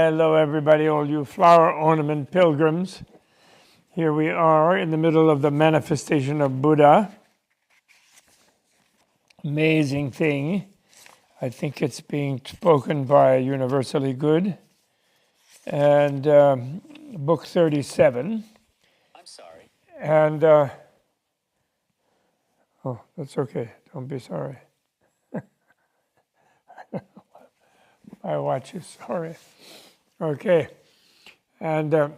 Hello everybody, all you flower ornament pilgrims. Here we are in the middle of the manifestation of Buddha. Amazing thing. I think it's being spoken by Universally Good. And book 37. I'm sorry. And, oh, that's okay. Don't be sorry. I watch you, sorry. Okay. And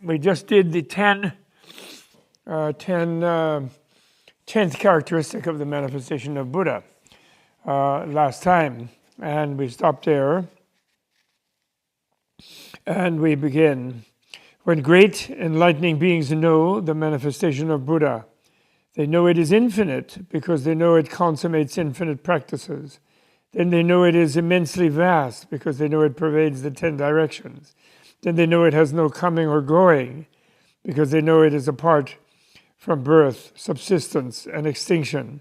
we just did the 10th characteristic of the manifestation of Buddha last time. And we stopped there. And we begin. When great enlightening beings know the manifestation of Buddha, they know it is infinite because they know it consummates infinite practices. Then they know it is immensely vast because they know it pervades the 10 directions. Then they know it has no coming or going because they know it is apart from birth, subsistence, and extinction.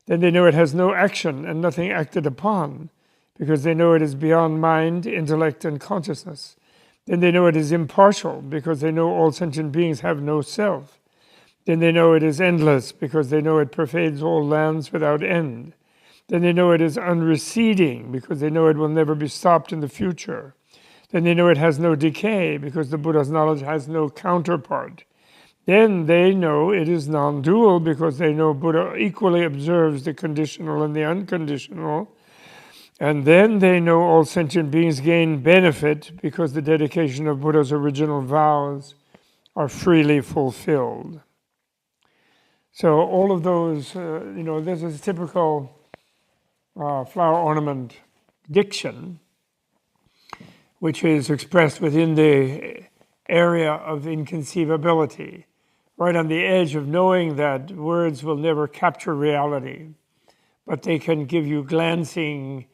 Then they know it has no action and nothing acted upon because they know it is beyond mind, intellect, and consciousness. Then they know it is impartial because they know all sentient beings have no self. Then they know it is endless because they know it pervades all lands without end. Then they know it is unreceding because they know it will never be stopped in the future. Then they know it has no decay because the Buddha's knowledge has no counterpart. Then they know it is non-dual because they know Buddha equally observes the conditional and the unconditional. And then they know all sentient beings gain benefit because the dedication of Buddha's original vows are freely fulfilled. So all of those, this is typical flower ornament diction, which is expressed within the area of inconceivability, right on the edge of knowing that words will never capture reality, but they can give you glancing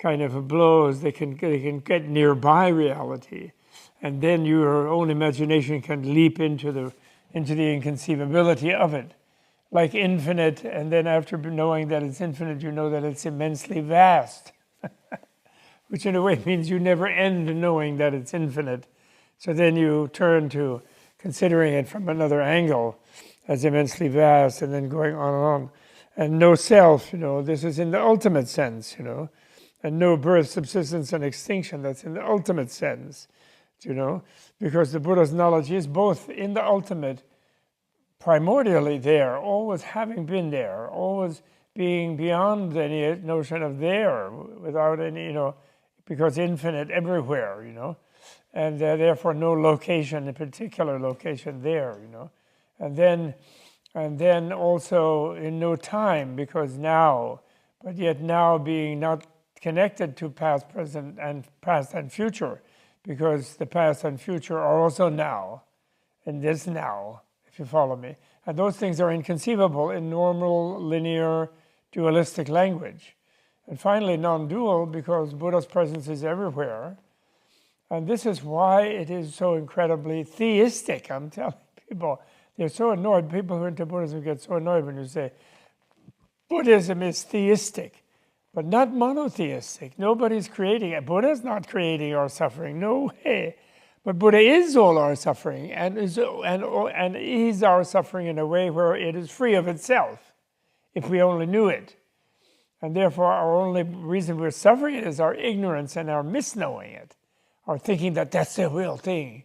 kind of blows. They can get nearby reality, and then your own imagination can leap into the inconceivability of it. Like infinite, and then after knowing that it's infinite, you know that it's immensely vast, which in a way means you never end knowing that it's infinite. So then you turn to considering it from another angle as immensely vast, and then going on and on. And no self, this is in the ultimate sense, and no birth, subsistence, and extinction, that's in the ultimate sense, because the Buddha's knowledge is both in the ultimate, primordially there, always having been there, always being beyond any notion of there, without any, because infinite everywhere, and therefore no location, a particular location there, and then also in no time, because now, but yet now being not connected to past, present, and past and future, because the past and future are also now, in this now, if you follow me. And those things are inconceivable in normal, linear, dualistic language. And finally, non-dual, because Buddha's presence is everywhere. And this is why it is so incredibly theistic. I'm telling people, they're so annoyed. People who are into Buddhism get so annoyed when you say, Buddhism is theistic, but not monotheistic. Nobody's creating it. Buddha's not creating our suffering. No way. But Buddha is all our suffering, and is our suffering in a way where it is free of itself, if we only knew it. And therefore, our only reason we're suffering is our ignorance and our misknowing it, our thinking that that's the real thing,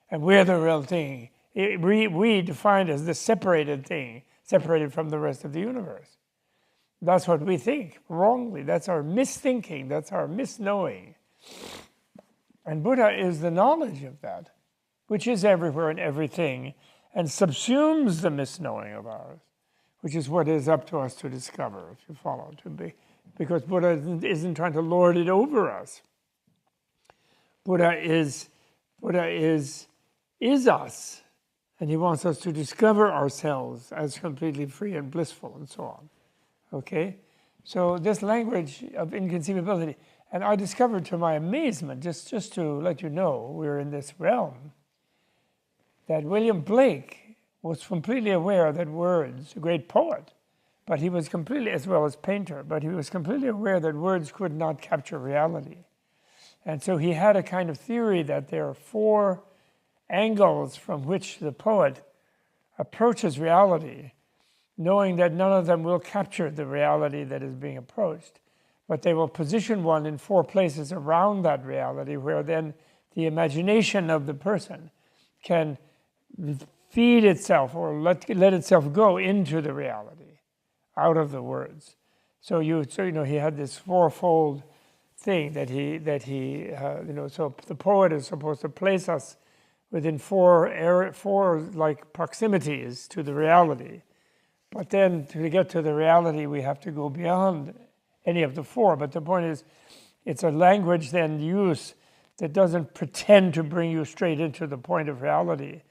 and we're the real thing. We define it as the separated thing, separated from the rest of the universe. That's what we think, wrongly. That's our misthinking, that's our misknowing. And Buddha is the knowledge of that, which is everywhere and everything, and subsumes the misknowing of ours, which is what is up to us to discover, if you follow, because Buddha isn't trying to lord it over us. Buddha is us, and he wants us to discover ourselves as completely free and blissful, and so on. Okay? So this language of inconceivability. And I discovered to my amazement, just to let you know, we're in this realm, that William Blake was completely aware that words, a great poet, but he was completely, as well as painter, but he was completely aware that words could not capture reality. And so he had a kind of theory that there are 4 angles from which the poet approaches reality, knowing that none of them will capture the reality that is being approached, but they will position one in 4 places around that reality, where then the imagination of the person can feed itself or let itself go into the reality, out of the words. So he had this 4-fold thing that he so the poet is supposed to place us within 4 like proximities to the reality. But then to get to the reality, we have to go beyond any of the 4. But the point is, it's a language then used that doesn't pretend to bring you straight into the point of reality.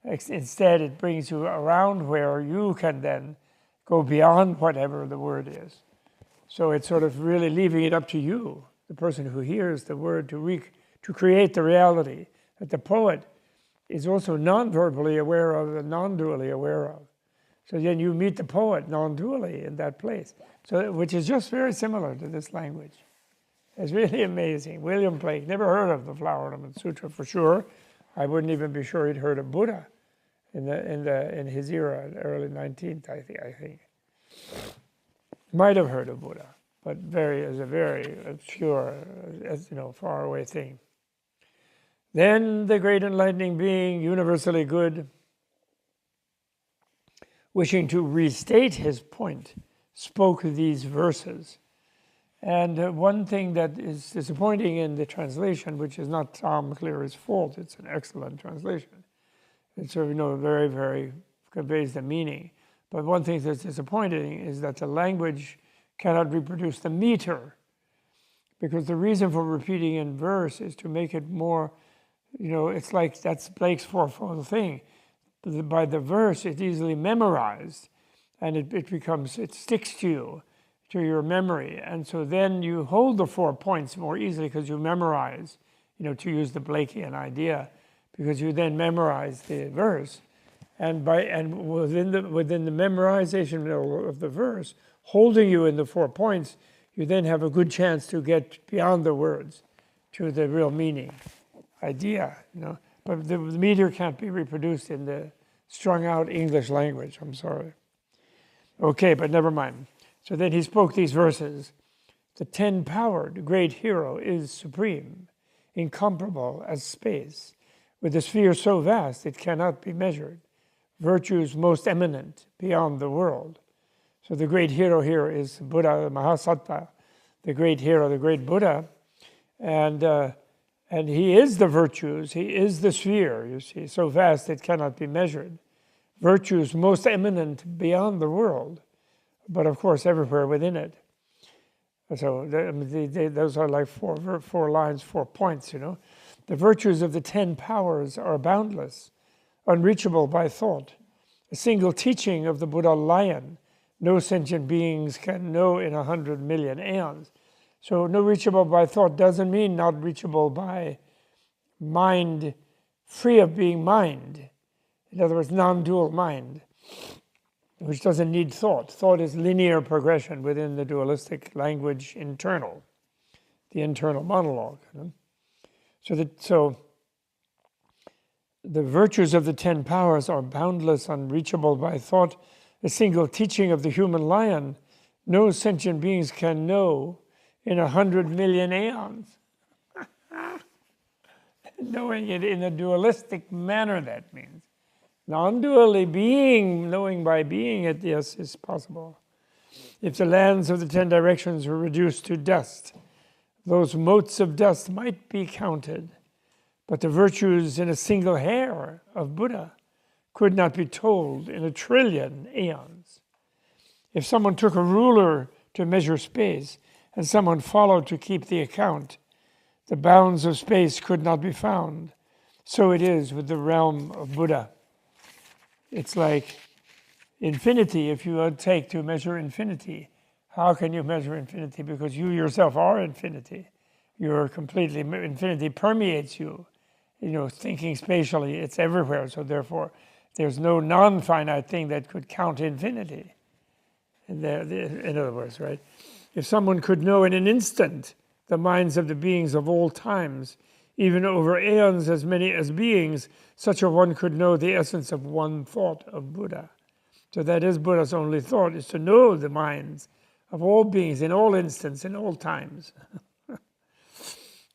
Instead, it brings you around where you can then go beyond whatever the word is. So it's sort of really leaving it up to you, the person who hears the word, to create the reality that the poet is also non-verbally aware of and non-dually aware of. So then you meet the poet non-dually in that place, which is just very similar to this language. It's really amazing. William Blake never heard of the Flower Ornament Sutra for sure. I wouldn't even be sure he'd heard of Buddha in his era, early 19th, I think. Might have heard of Buddha, but as a very obscure, far away thing. Then the great enlightening being, universally good, wishing to restate his point, spoke these verses. And one thing that is disappointing in the translation, which is not Tom Cleary's fault, it's an excellent translation. It sort of, very, very conveys the meaning. But one thing that's disappointing is that the language cannot reproduce the meter, because the reason for repeating in verse is to make it more, it's like that's Blake's 4-fold thing. By the verse, it's easily memorized, and it sticks to you, to your memory. And so then you hold the 4 points more easily because you memorize, to use the Blakean idea, because you then memorize the verse. And within the memorization of the verse, holding you in the 4 points, you then have a good chance to get beyond the words to the real meaning, idea, But the meter can't be reproduced in the strung out English language, I'm sorry. Okay, but never mind. So then he spoke these verses. The 10-powered great hero is supreme, incomparable as space, with a sphere so vast it cannot be measured, virtues most eminent beyond the world. So the great hero here is Buddha, Mahasattva, the great hero, the great Buddha, and he is the virtues, he is the sphere, you see, so vast it cannot be measured. Virtues most eminent beyond the world, but of course everywhere within it. So those are like four lines, 4 points, The virtues of the 10 powers are boundless, unreachable by thought. A single teaching of the Buddha-Garland, no sentient beings can know in 100 million aeons. So no reachable by thought doesn't mean not reachable by mind, free of being mind. In other words, non-dual mind, which doesn't need thought. Thought is linear progression within the dualistic language internal, the internal monologue. So the virtues of the 10 powers are boundless, unreachable by thought. A single teaching of the human lion, no sentient beings can know in 100 million aeons. Knowing it in a dualistic manner, that means. Non-dually being, knowing by being it, yes, is possible. If the lands of the 10 directions were reduced to dust, those motes of dust might be counted, but the virtues in a single hair of Buddha could not be told in 1 trillion aeons. If someone took a ruler to measure space and someone followed to keep the account, the bounds of space could not be found. So it is with the realm of Buddha. It's like infinity. If you take to measure infinity, how can you measure infinity? Because you yourself are infinity. You're completely, infinity permeates you. Thinking spatially, it's everywhere. So therefore, there's no non-finite thing that could count infinity. In other words, right? If someone could know in an instant the minds of the beings of all times, even over aeons as many as beings, such a one could know the essence of one thought of Buddha. So that is Buddha's only thought, is to know the minds of all beings in all instants, in all times.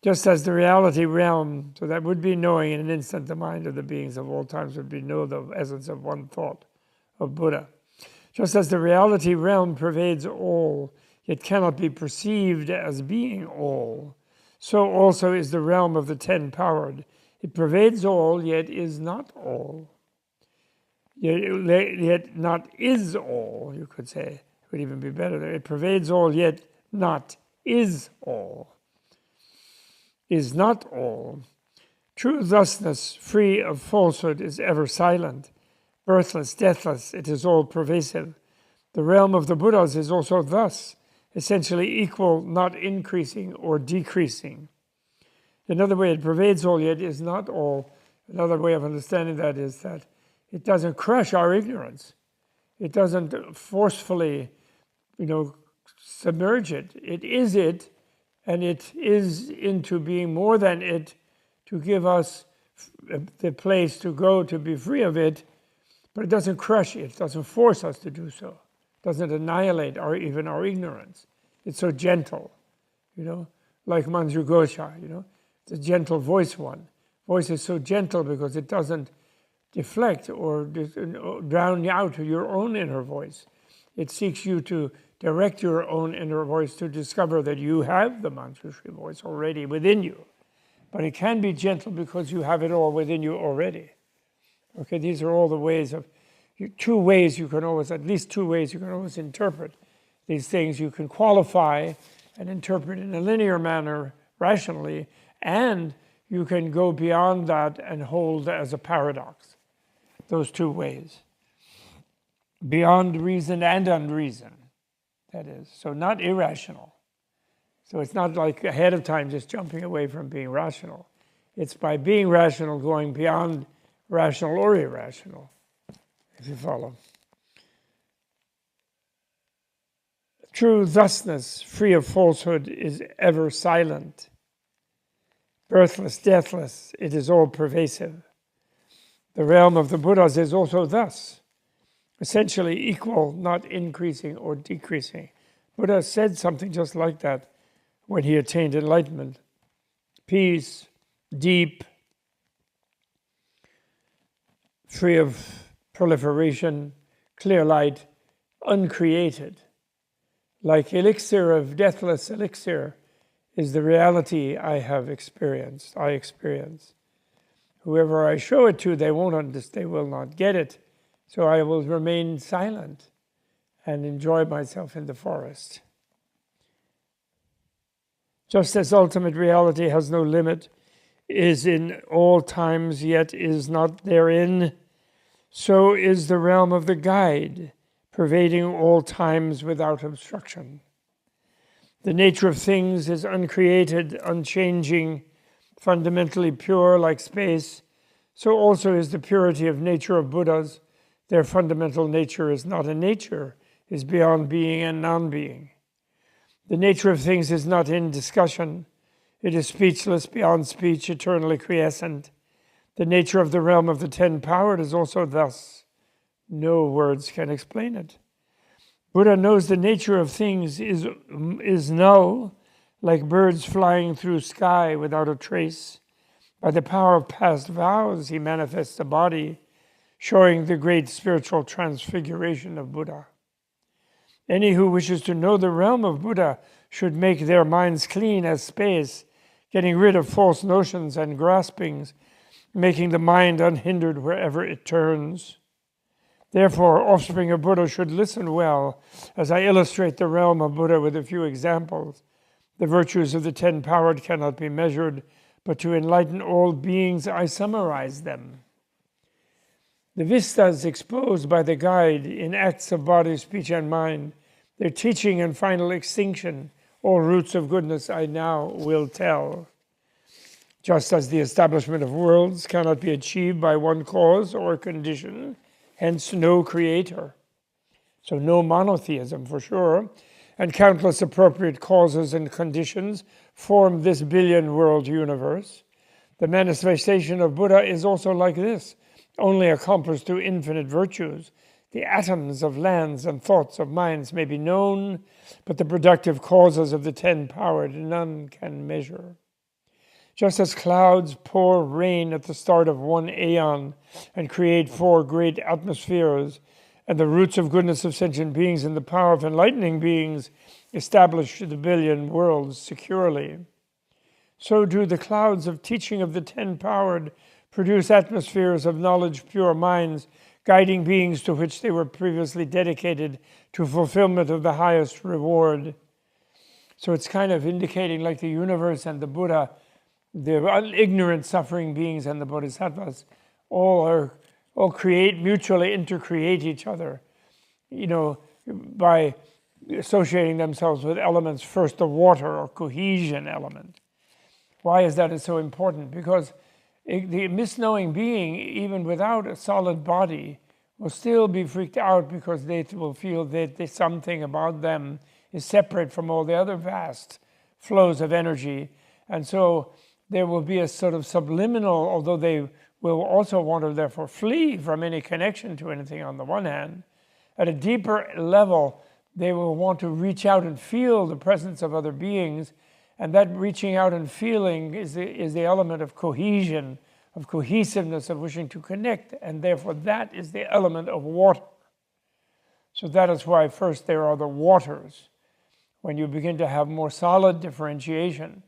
Just as the reality realm, so that would be knowing in an instant the mind of the beings of all times would be know the essence of one thought of Buddha. Just as the reality realm pervades all, yet cannot be perceived as being all, so also is the realm of the ten-powered. It pervades all, yet is not all. Yet not is all, you could say. It would even be better there. It pervades all, yet not is all. Is not all. True thusness, free of falsehood, is ever silent. Birthless, deathless, it is all pervasive. The realm of the Buddhas is also thus, essentially equal, not increasing or decreasing. Another way, it pervades all, yet is not all. Another way of understanding that is that it doesn't crush our ignorance. It doesn't forcefully, submerge it. It is it, and it is into being more than it to give us the place to go to be free of it, but it doesn't crush it. It doesn't force us to do so. It doesn't annihilate even our ignorance. It's so gentle, like Manju Gosha, it's a gentle voice one. Voice is so gentle because it doesn't deflect or drown out your own inner voice. It seeks you to direct your own inner voice to discover that you have the Manjushri voice already within you. But it can be gentle because you have it all within you already. Okay, these are all the ways of, two ways you can always, at least two ways you can always interpret these things. You can qualify and interpret in a linear manner, rationally, and you can go beyond that and hold as a paradox. Those two ways. Beyond reason and unreason. That is, so not irrational. So it's not like ahead of time just jumping away from being rational. It's by being rational going beyond rational or irrational, if you follow. True thusness, free of falsehood, is ever silent. Birthless, deathless, it is all pervasive. The realm of the Buddhas is also thus, essentially equal, not increasing or decreasing. Buddha said something just like that when he attained enlightenment. Peace, deep, free of proliferation, clear light, uncreated. Like elixir of deathless elixir is the reality I experience. Whoever I show it to, they won't understand, they will not get it. So I will remain silent and enjoy myself in the forest. Just as ultimate reality has no limit, is in all times yet is not therein, so is the realm of the guide, pervading all times without obstruction. The nature of things is uncreated, unchanging, fundamentally pure like space. So also is the purity of nature of Buddhas. Their fundamental nature is not a nature, is beyond being and non-being. The nature of things is not in discussion. It is speechless, beyond speech, eternally quiescent. The nature of the realm of the ten-powered is also thus. No words can explain it. Buddha knows the nature of things is null, like birds flying through sky without a trace. By the power of past vows, he manifests a body, showing the great spiritual transfiguration of Buddha. Any who wishes to know the realm of Buddha should make their minds clean as space, getting rid of false notions and graspings, making the mind unhindered wherever it turns. Therefore, offspring of Buddha should listen well as I illustrate the realm of Buddha with a few examples. The virtues of the ten-powered cannot be measured, but to enlighten all beings, I summarize them. The vistas exposed by the guide in acts of body, speech, and mind, their teaching and final extinction, all roots of goodness I now will tell. Just as the establishment of worlds cannot be achieved by one cause or condition, hence no creator. So no monotheism for sure. and countless appropriate causes and conditions form this billion-world universe. The manifestation of Buddha is also like this, only accomplished through infinite virtues. The atoms of lands and thoughts of minds may be known, but the productive causes of the 10-powered none can measure. Just as clouds pour rain at the start of one aeon and create 4 great atmospheres, and the roots of goodness of sentient beings and the power of enlightening beings establish the billion worlds securely, so do the clouds of teaching of the 10-powered produce atmospheres of knowledge, pure minds, guiding beings to which they were previously dedicated to fulfillment of the highest reward. So it's kind of indicating like the universe and the Buddha, the ignorant suffering beings and the Bodhisattvas all mutually intercreate each other, by associating themselves with elements, first the water or cohesion element. Why is that so important? Because the misknowing being, even without a solid body, will still be freaked out because they will feel that something about them is separate from all the other vast flows of energy. And so there will be a sort of subliminal, although they will also want to therefore flee from any connection to anything on the one hand, at a deeper level, they will want to reach out and feel the presence of other beings. And that reaching out and feeling is the element of cohesion, of cohesiveness, of wishing to connect. And therefore that is the element of water. So that is why first there are the waters, when you begin to have more solid differentiation.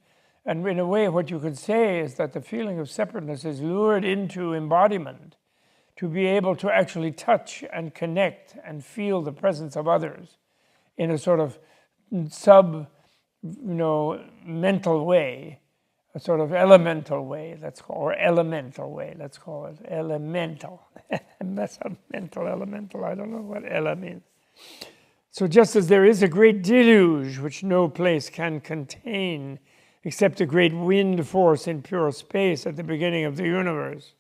And in a way, what you could say is that the feeling of separateness is lured into embodiment to be able to actually touch and connect and feel the presence of others in a sort of mental way, a sort of elemental way, or elemental way, let's call it. Elemental. Mental, elemental, I don't know what ele means. So just as there is a great deluge which no place can contain, except a great wind force in pure space at the beginning of the universe,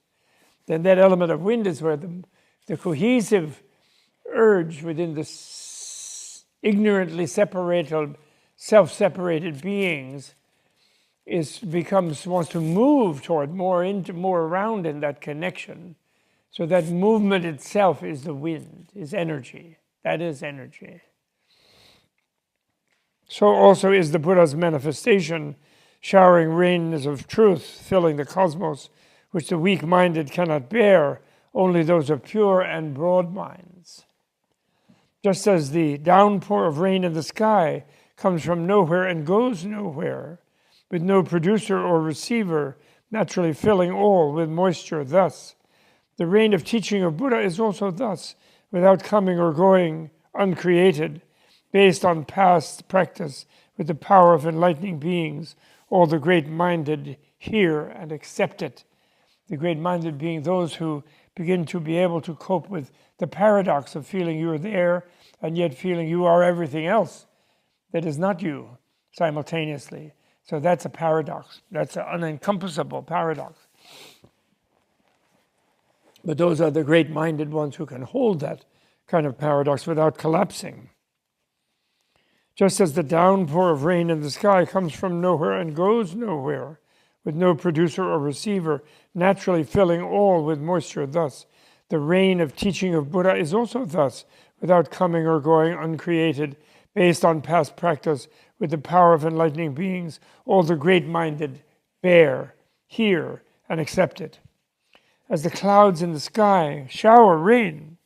then that element of wind is where the cohesive urge within the ignorantly separated, self-separated beings wants to move toward more around in that connection. So that movement itself is the wind, is energy. That is energy. So also is the Buddha's manifestation, showering rains of truth, filling the cosmos, which the weak-minded cannot bear, only those of pure and broad minds. Just as the downpour of rain in the sky comes from nowhere and goes nowhere, with no producer or receiver, naturally filling all with moisture thus, the rain of teaching of Buddha is also thus, without coming or going, uncreated, based on past practice with the power of enlightening beings. All the great-minded hear and accept it. The great-minded being those who begin to be able to cope with the paradox of feeling you're there and yet feeling you are everything else that is not you simultaneously. So that's a paradox. That's an unencompassable paradox. But those are the great-minded ones who can hold that kind of paradox without collapsing. Just as the downpour of rain in the sky comes from nowhere and goes nowhere, with no producer or receiver, naturally filling all with moisture thus, the rain of teaching of Buddha is also thus, without coming or going, uncreated, based on past practice, with the power of enlightening beings. All the great-minded bear, hear, and accept it. As the clouds in the sky shower rain,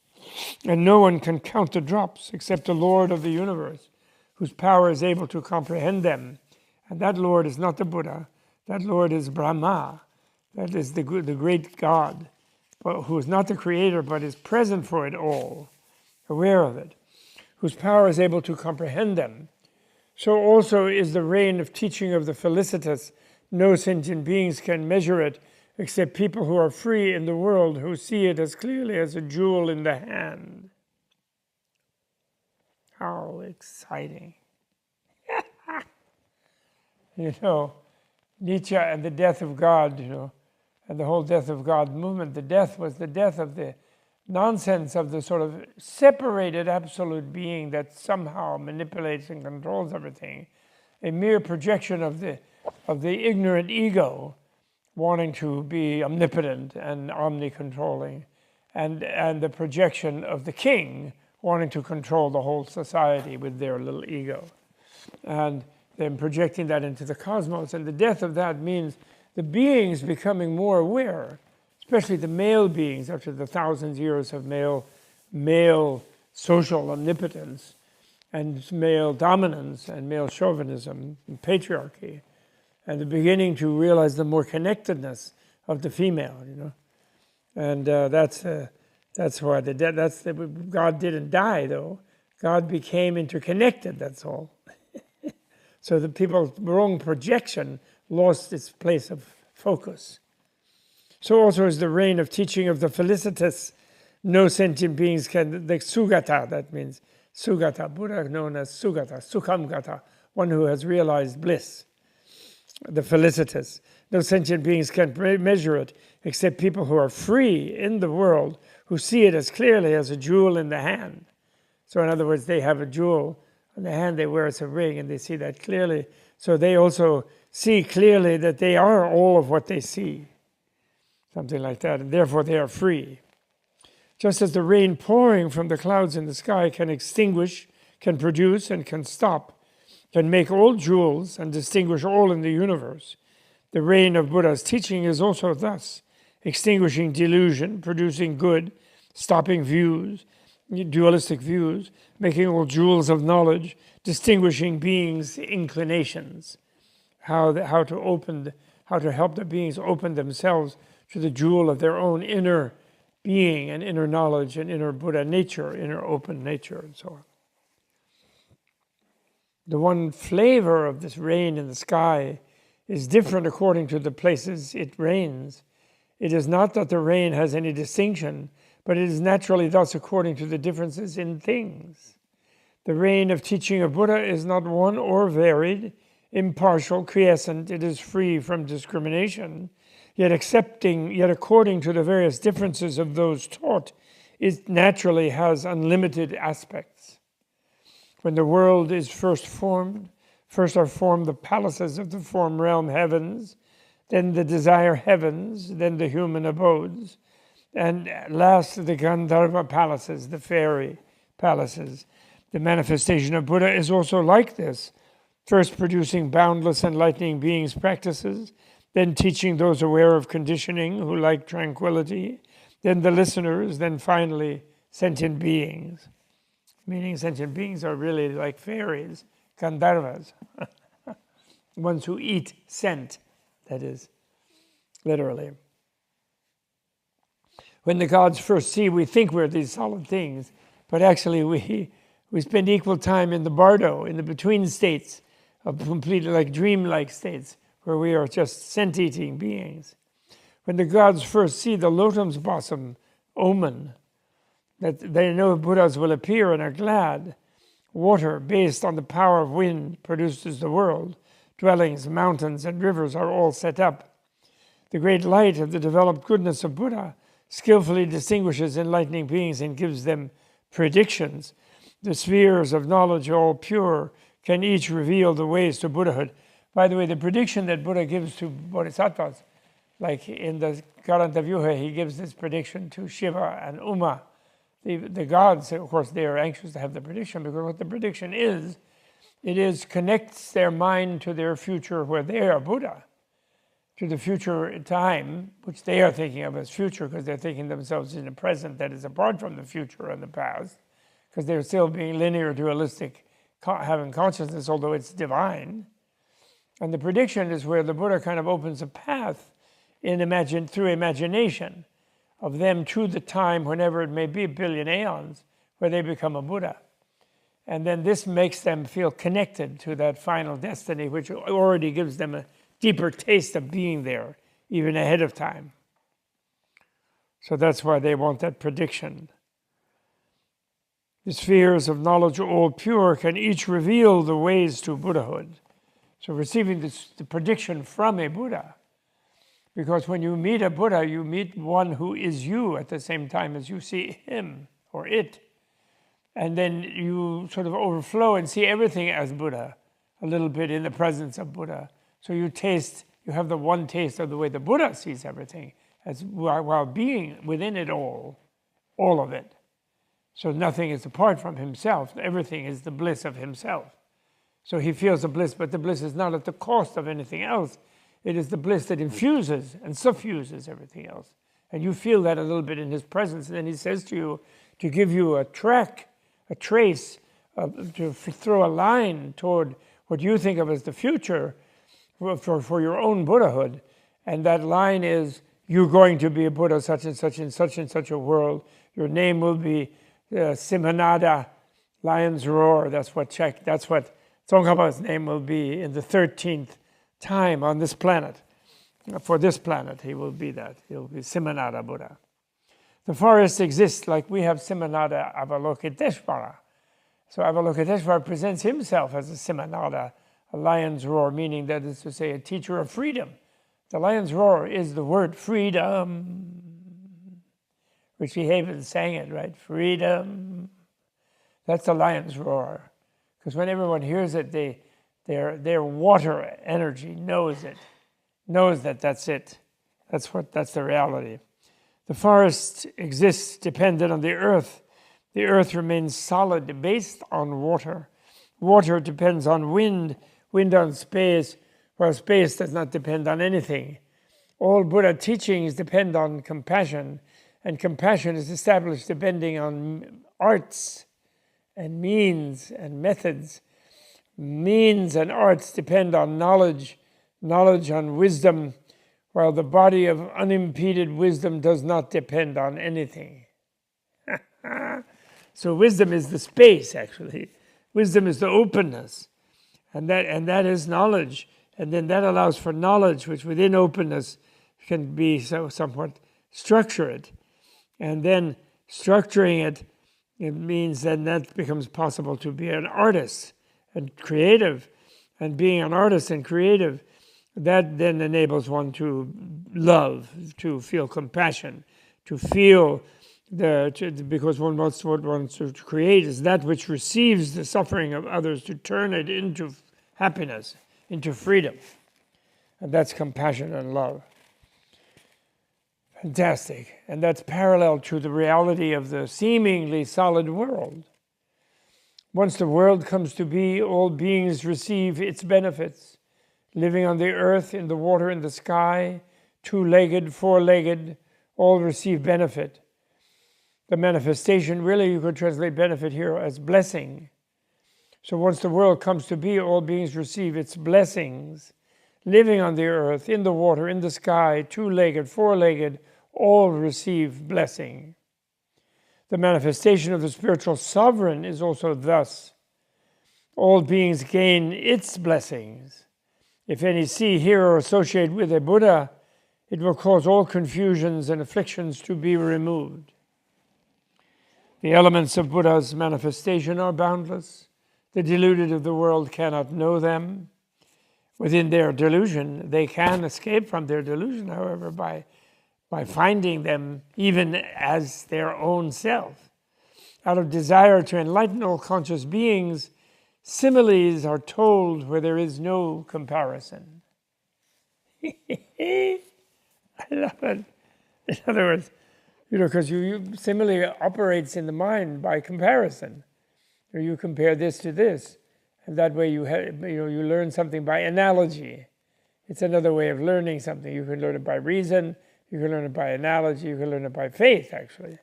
and no one can count the drops except the Lord of the universe, whose power is able to comprehend them. And that Lord is not the Buddha. That Lord is Brahma. That is the great God, who is not the creator, but is present for it all, aware of it, whose power is able to comprehend them. So also is the rain of teaching of the felicitous. No sentient beings can measure it, except people who are free in the world, who see it as clearly as a jewel in the hand. How exciting. Nietzsche and the death of God, and the whole death of God movement. The death was the death of the nonsense of the sort of separated absolute being that somehow manipulates and controls everything, a mere projection of the ignorant ego wanting to be omnipotent and omni-controlling, and the projection of the king wanting to control the whole society with their little ego. And then projecting that into the cosmos. And the death of that means the beings becoming more aware, especially the male beings after the thousands of years of male social omnipotence and male dominance and male chauvinism and patriarchy, and the beginning to realize the more connectedness of the female, and that's why God didn't die, though. God became interconnected. That's all. So the people's wrong projection lost its place of focus. So also is the reign of teaching of the felicitous. No sentient beings can, the Sugata, that means Sugata, Buddha known as Sugata, Sukhamgata, one who has realized bliss, the felicitous. No sentient beings can measure it except people who are free in the world, who see it as clearly as a jewel in the hand. So in other words, they have a jewel in the hand they wear as a ring, and they see that clearly. So they also see clearly that they are all of what they see. Something like that, and therefore they are free. Just as the rain pouring from the clouds in the sky can extinguish, can produce, and can stop, can make all jewels and distinguish all in the universe, the reign of Buddha's teaching is also thus, extinguishing delusion, producing good, stopping views, dualistic views, making all jewels of knowledge, distinguishing beings' inclinations, how to help the beings open themselves to the jewel of their own inner being and inner knowledge and inner Buddha nature, inner open nature, and so on. The one flavor of this rain in the sky is different according to the places it rains. It is not that the rain has any distinction, but it is naturally thus according to the differences in things. The rain of teaching of Buddha is not one or varied, impartial, quiescent. It is free from discrimination, yet according to the various differences of those taught, it naturally has unlimited aspects. When the world is first are formed the palaces of the form realm heavens, then the desire heavens, then the human abodes, and last the Gandharva palaces, the fairy palaces. The manifestation of Buddha is also like this, first producing boundless enlightening beings' practices, then teaching those aware of conditioning who like tranquility, then the listeners, then finally sentient beings. Meaning sentient beings are really like fairies, Gandharvas, ones who eat scent, that is, literally. When the gods first see, we think we're these solid things, but actually we spend equal time in the bardo, in the between states, of completely like dreamlike states, where we are just scent-eating beings. When the gods first see the lotus blossom omen, that they know Buddhas will appear and are glad. Water, based on the power of wind, produces the world. Dwellings, mountains, and rivers are all set up. The great light of the developed goodness of Buddha skillfully distinguishes enlightening beings and gives them predictions. The spheres of knowledge, all pure, can each reveal the ways to Buddhahood. By the way, the prediction that Buddha gives to Bodhisattvas, like in the Karantavyuha, he gives this prediction to Shiva and Uma. The gods, of course, they are anxious to have the prediction, because what the prediction is, connects their mind to their future where they are Buddha, to the future time, which they are thinking of as future, because they're thinking themselves in the present that is apart from the future and the past, because they're still being linear, dualistic, having consciousness, although it's divine. And the prediction is where the Buddha kind of opens a path through imagination of them to the time, whenever it may be, a billion aeons, where they become a Buddha. And then this makes them feel connected to that final destiny, which already gives them a deeper taste of being there, even ahead of time. So that's why they want that prediction. The spheres of knowledge, all pure, can each reveal the ways to Buddhahood. So receiving the prediction from a Buddha Because when you meet a Buddha, you meet one who is you at the same time as you see him or it. And then you sort of overflow and see everything as Buddha, a little bit in the presence of Buddha. So you have the one taste of the way the Buddha sees everything, as while being within it all of it. So nothing is apart from himself. Everything is the bliss of himself. So he feels the bliss, but the bliss is not at the cost of anything else. It is the bliss that infuses and suffuses everything else. And you feel that a little bit in his presence. And then he says to you, to give you a trace, to throw a line toward what you think of as the future for your own Buddhahood. And that line is, you're going to be a Buddha such and such in such and such a world. Your name will be Simhanada, lion's roar. That's what Tsongkhapa's name will be in the 13th time on this planet. For this planet, he will be that. He will be Simhanada Buddha. The forest exists like we have Simhanada Avalokiteshvara. So Avalokiteshvara presents himself as a Simhanada, a lion's roar, meaning that is to say a teacher of freedom. The lion's roar is the word freedom. Richie Havens sang it, right? Freedom. That's the lion's roar. Because when everyone hears it, their water energy knows it, knows that that's it. That's the reality. The forest exists dependent on the earth. The earth remains solid, based on water. Water depends on wind, wind on space, while space does not depend on anything. All Buddha teachings depend on compassion, and compassion is established depending on arts and means and methods. Means and arts depend on knowledge, knowledge on wisdom, while the body of unimpeded wisdom does not depend on anything. So wisdom is the space, actually. Wisdom is the openness, and that is knowledge. And then that allows for knowledge, which within openness can be somewhat structured. And then structuring it means that becomes possible to be an artist and creative. And being an artist and creative, that then enables one to love, to feel compassion, to feel because what one wants to create is that which receives the suffering of others, to turn it into happiness, into freedom. And that's compassion and love. Fantastic. And that's parallel to the reality of the seemingly solid world. Once the world comes to be, all beings receive its benefits. Living on the earth, in the water, in the sky, two-legged, four-legged, all receive benefit. The manifestation, really you could translate benefit here as blessing. So once the world comes to be, all beings receive its blessings. Living on the earth, in the water, in the sky, two-legged, four-legged, all receive blessing. The manifestation of the spiritual sovereign is also thus. All beings gain its blessings. If any see, hear, or associate with a Buddha, it will cause all confusions and afflictions to be removed. The elements of Buddha's manifestation are boundless. The deluded of the world cannot know them. Within their delusion, they can escape from their delusion, however, by finding them even as their own self. Out of desire to enlighten all conscious beings, similes are told where there is no comparison. I love it. In other words, because simile operates in the mind by comparison. You compare this to this, and that way you learn something by analogy. It's another way of learning something. You can learn it by reason, you can learn it by analogy, you can learn it by faith, actually,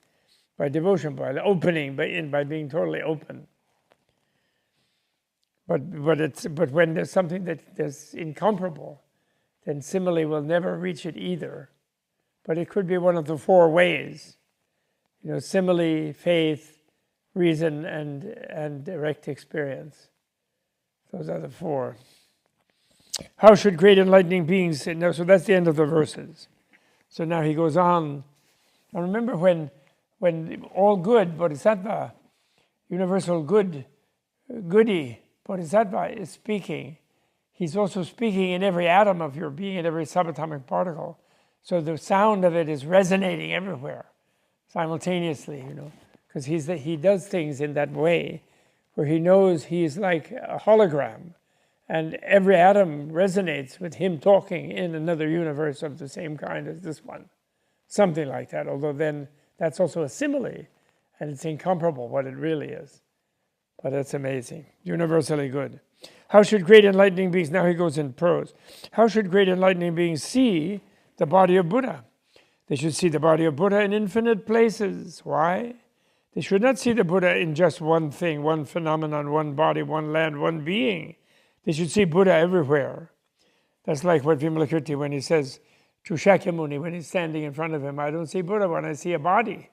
by devotion, by opening, by being totally open. But when there's something that's incomparable, then simile will never reach it either. But it could be one of the four ways. Simile, faith, reason, and direct experience. Those are the four. How should great enlightening beings... So that's the end of the verses. So now he goes on. Now remember when all good Bodhisattva, universal goody Bodhisattva is speaking, he's also speaking in every atom of your being, in every subatomic particle. So the sound of it is resonating everywhere simultaneously, because he does things in that way where he knows he's like a hologram, and every atom resonates with him talking in another universe of the same kind as this one. Something like that, although then that's also a simile, and it's incomparable what it really is. But it's amazing, universally good. How should great enlightening beings, now he goes in prose, how should great enlightening beings see the body of Buddha? They should see the body of Buddha in infinite places. Why? They should not see the Buddha in just one thing, one phenomenon, one body, one land, one being. They should see Buddha everywhere. That's like what Vimalakirti, when he says to Shakyamuni, when he's standing in front of him, I don't see Buddha when I see a body.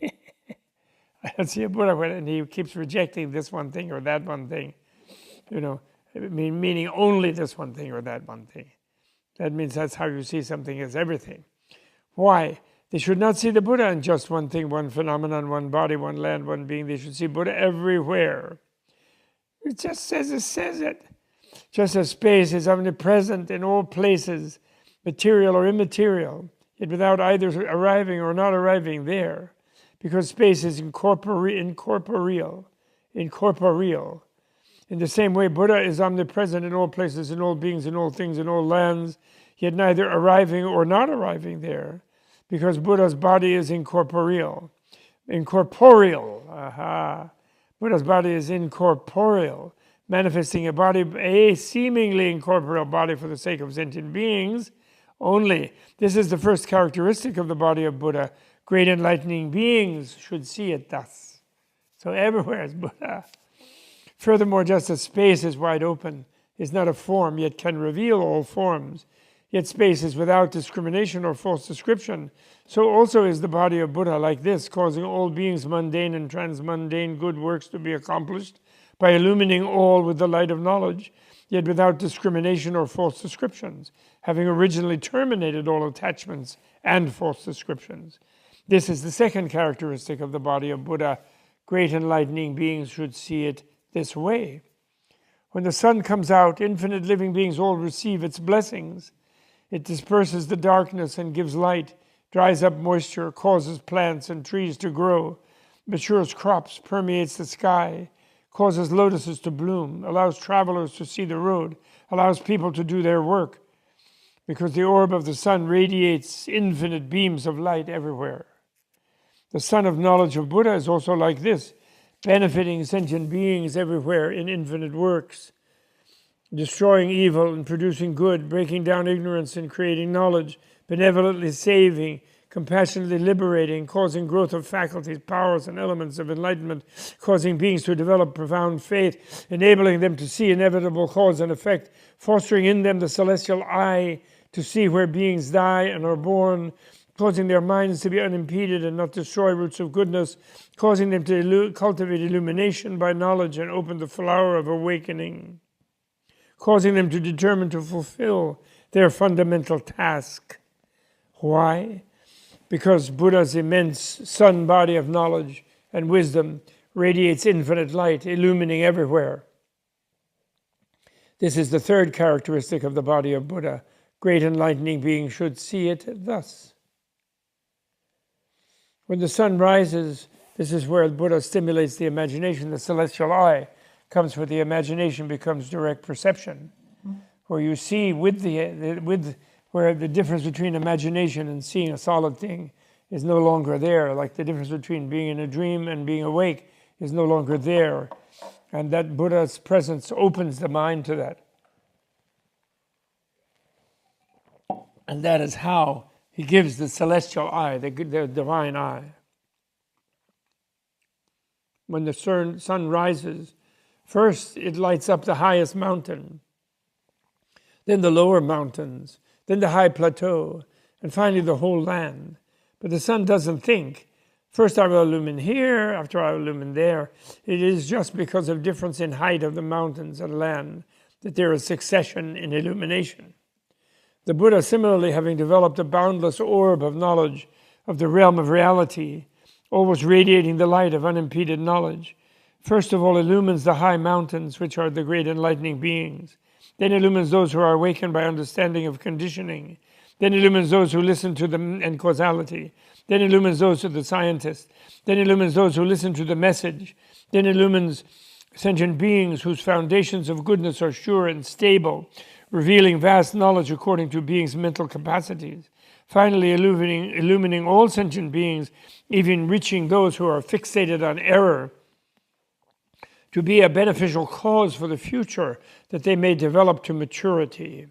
I don't see a Buddha when, and he keeps rejecting this one thing or that one thing. Meaning only this one thing or that one thing. That means that's how you see something as everything. Why? They should not see the Buddha in just one thing, one phenomenon, one body, one land, one being. They should see Buddha everywhere. It just says it. Just as space is omnipresent in all places, material or immaterial, yet without either arriving or not arriving there, because space is incorporeal. In the same way, Buddha is omnipresent in all places, in all beings, in all things, in all lands, yet neither arriving or not arriving there, because Buddha's body is incorporeal. Buddha's body is incorporeal, manifesting a seemingly incorporeal body for the sake of sentient beings only. This is the first characteristic of the body of Buddha. Great enlightening beings should see it thus. So everywhere is Buddha. Furthermore, just as space is wide open, is not a form, yet can reveal all forms, yet space is without discrimination or false description, so also is the body of Buddha like this, causing all beings mundane and transmundane good works to be accomplished by illumining all with the light of knowledge, yet without discrimination or false descriptions, having originally terminated all attachments and false descriptions. This is the second characteristic of the body of Buddha. Great enlightening beings should see it this way. When the sun comes out, infinite living beings all receive its blessings. It disperses the darkness and gives light, dries up moisture, causes plants and trees to grow, matures crops, permeates the sky, causes lotuses to bloom, allows travelers to see the road, allows people to do their work, because the orb of the sun radiates infinite beams of light everywhere. The sun of knowledge of Buddha is also like this, benefiting sentient beings everywhere in infinite works, destroying evil and producing good, breaking down ignorance and creating knowledge, benevolently saving, compassionately liberating, causing growth of faculties, powers, and elements of enlightenment, causing beings to develop profound faith, enabling them to see inevitable cause and effect, fostering in them the celestial eye to see where beings die and are born, causing their minds to be unimpeded and not destroy roots of goodness, causing them to cultivate illumination by knowledge and open the flower of awakening, causing them to determine to fulfill their fundamental task. Why? Because Buddha's immense sun body of knowledge and wisdom radiates infinite light, illumining everywhere. This is the third characteristic of the body of Buddha. Great enlightening beings should see it thus. When the sun rises, this is where Buddha stimulates the imagination. The celestial eye comes where the imagination becomes direct perception, where you see where the difference between imagination and seeing a solid thing is no longer there, like the difference between being in a dream and being awake is no longer there. And that Buddha's presence opens the mind to that. And that is how he gives the celestial eye, the divine eye. When the sun rises, first it lights up the highest mountain, then the lower mountains, then the high plateau, and finally the whole land. But the sun doesn't think, first I will illumine here, after I will illumine there. It is just because of difference in height of the mountains and land that there is succession in illumination. The Buddha, similarly, having developed a boundless orb of knowledge of the realm of reality, always radiating the light of unimpeded knowledge, first of all illumines the high mountains, which are the great enlightening beings, then illumines those who are awakened by understanding of conditioning, then illumines those who listen to them and causality, then illumines those to the scientist, then illumines those who listen to the message, then illumines sentient beings whose foundations of goodness are sure and stable, revealing vast knowledge according to beings' mental capacities. Finally, illumining all sentient beings, even reaching those who are fixated on error, to be a beneficial cause for the future, that they may develop to maturity.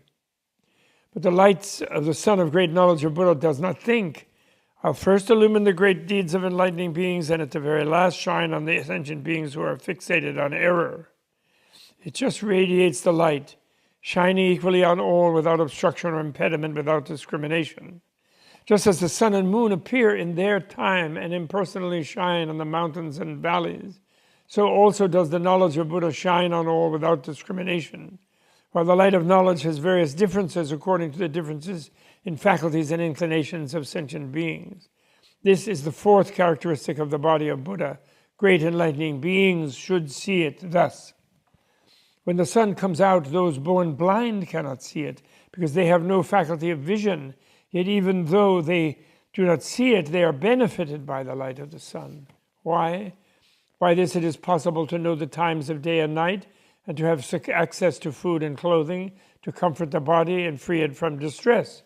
But the lights of the Sun of Great Knowledge of Buddha does not think, I'll first illumine the great deeds of enlightening beings, and at the very last shine on the sentient beings who are fixated on error. It just radiates the light, shining equally on all without obstruction or impediment, without discrimination. Just as the sun and moon appear in their time and impersonally shine on the mountains and valleys, so also does the knowledge of Buddha shine on all without discrimination. While the light of knowledge has various differences according to the differences in faculties and inclinations of sentient beings. This is the fourth characteristic of the body of Buddha. Great enlightening beings should see it thus. When the sun comes out, those born blind cannot see it, because they have no faculty of vision. Yet even though they do not see it, they are benefited by the light of the sun. Why? By this it is possible to know the times of day and night, and to have access to food and clothing, to comfort the body and free it from distress.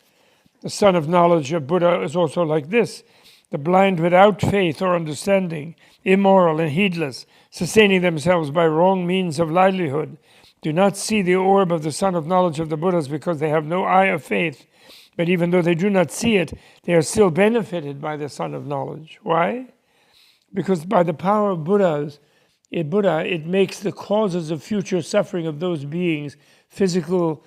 The sun of knowledge of Buddha is also like this. The blind without faith or understanding, immoral and heedless, sustaining themselves by wrong means of livelihood, do not see the orb of the sun of knowledge of the Buddhas because they have no eye of faith. But even though they do not see it, they are still benefited by the sun of knowledge. Why? Because by the power of Buddha, it makes the causes of future suffering of those beings, physical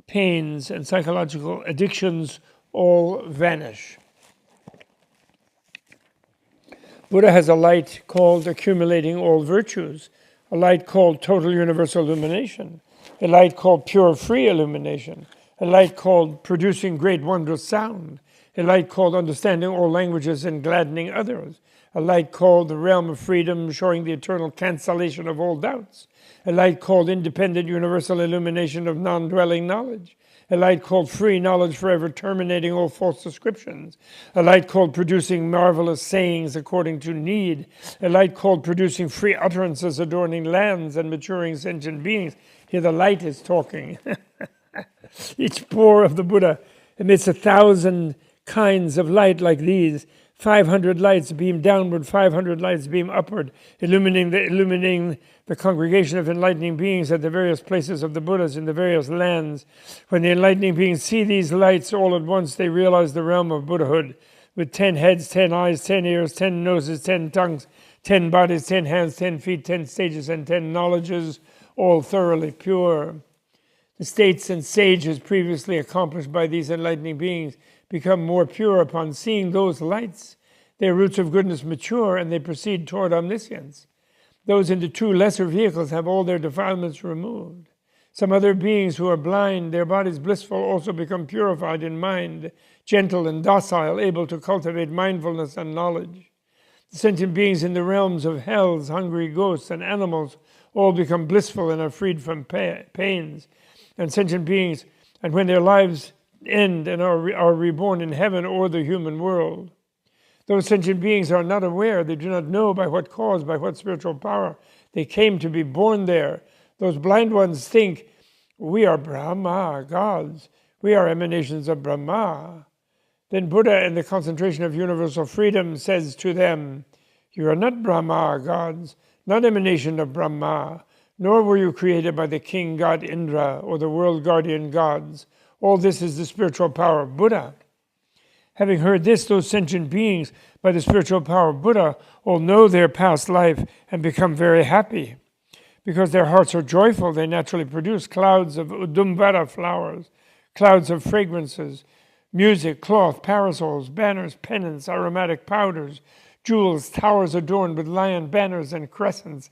pains and psychological addictions, all vanish. Buddha has a light called accumulating all virtues, a light called total universal illumination, a light called pure free illumination, a light called producing great wondrous sound, a light called understanding all languages and gladdening others, a light called the realm of freedom, showing the eternal cancellation of all doubts, a light called independent universal illumination of non-dwelling knowledge, a light called free knowledge forever terminating all false descriptions, a light called producing marvelous sayings according to need, a light called producing free utterances adorning lands and maturing sentient beings. Here the light is talking. Each pore of the Buddha emits 1,000 kinds of light like these. 500 lights beam downward, 500 lights beam upward, illuminating the congregation of enlightening beings at the various places of the Buddhas in the various lands. When the enlightening beings see these lights all at once, they realize the realm of Buddhahood, with 10 heads, 10 eyes, 10 ears, 10 noses, 10 tongues, 10 bodies, 10 hands, 10 feet, 10 stages, and 10 knowledges, all thoroughly pure. The states and sages previously accomplished by these enlightening beings become more pure upon seeing those lights. Their roots of goodness mature, and they proceed toward omniscience. Those in the two lesser vehicles have all their defilements removed. Some other beings who are blind, their bodies blissful, also become purified in mind, gentle and docile, able to cultivate mindfulness and knowledge. The sentient beings in the realms of hells, hungry ghosts, and animals all become blissful and are freed from pains. And sentient beings, and when their lives end and are reborn in heaven or the human world. Those sentient beings are not aware, they do not know by what cause, by what spiritual power they came to be born there. Those blind ones think, we are Brahma, gods. We are emanations of Brahma. Then Buddha, in the concentration of universal freedom, says to them, you are not Brahma, gods, not emanation of Brahma, nor were you created by the king god Indra or the world guardian gods. All this is the spiritual power of Buddha. Having heard this, those sentient beings, by the spiritual power of Buddha, all know their past life and become very happy. Because their hearts are joyful, they naturally produce clouds of Udumbara flowers, clouds of fragrances, music, cloth, parasols, banners, pennants, aromatic powders, jewels, towers adorned with lion banners and crescents,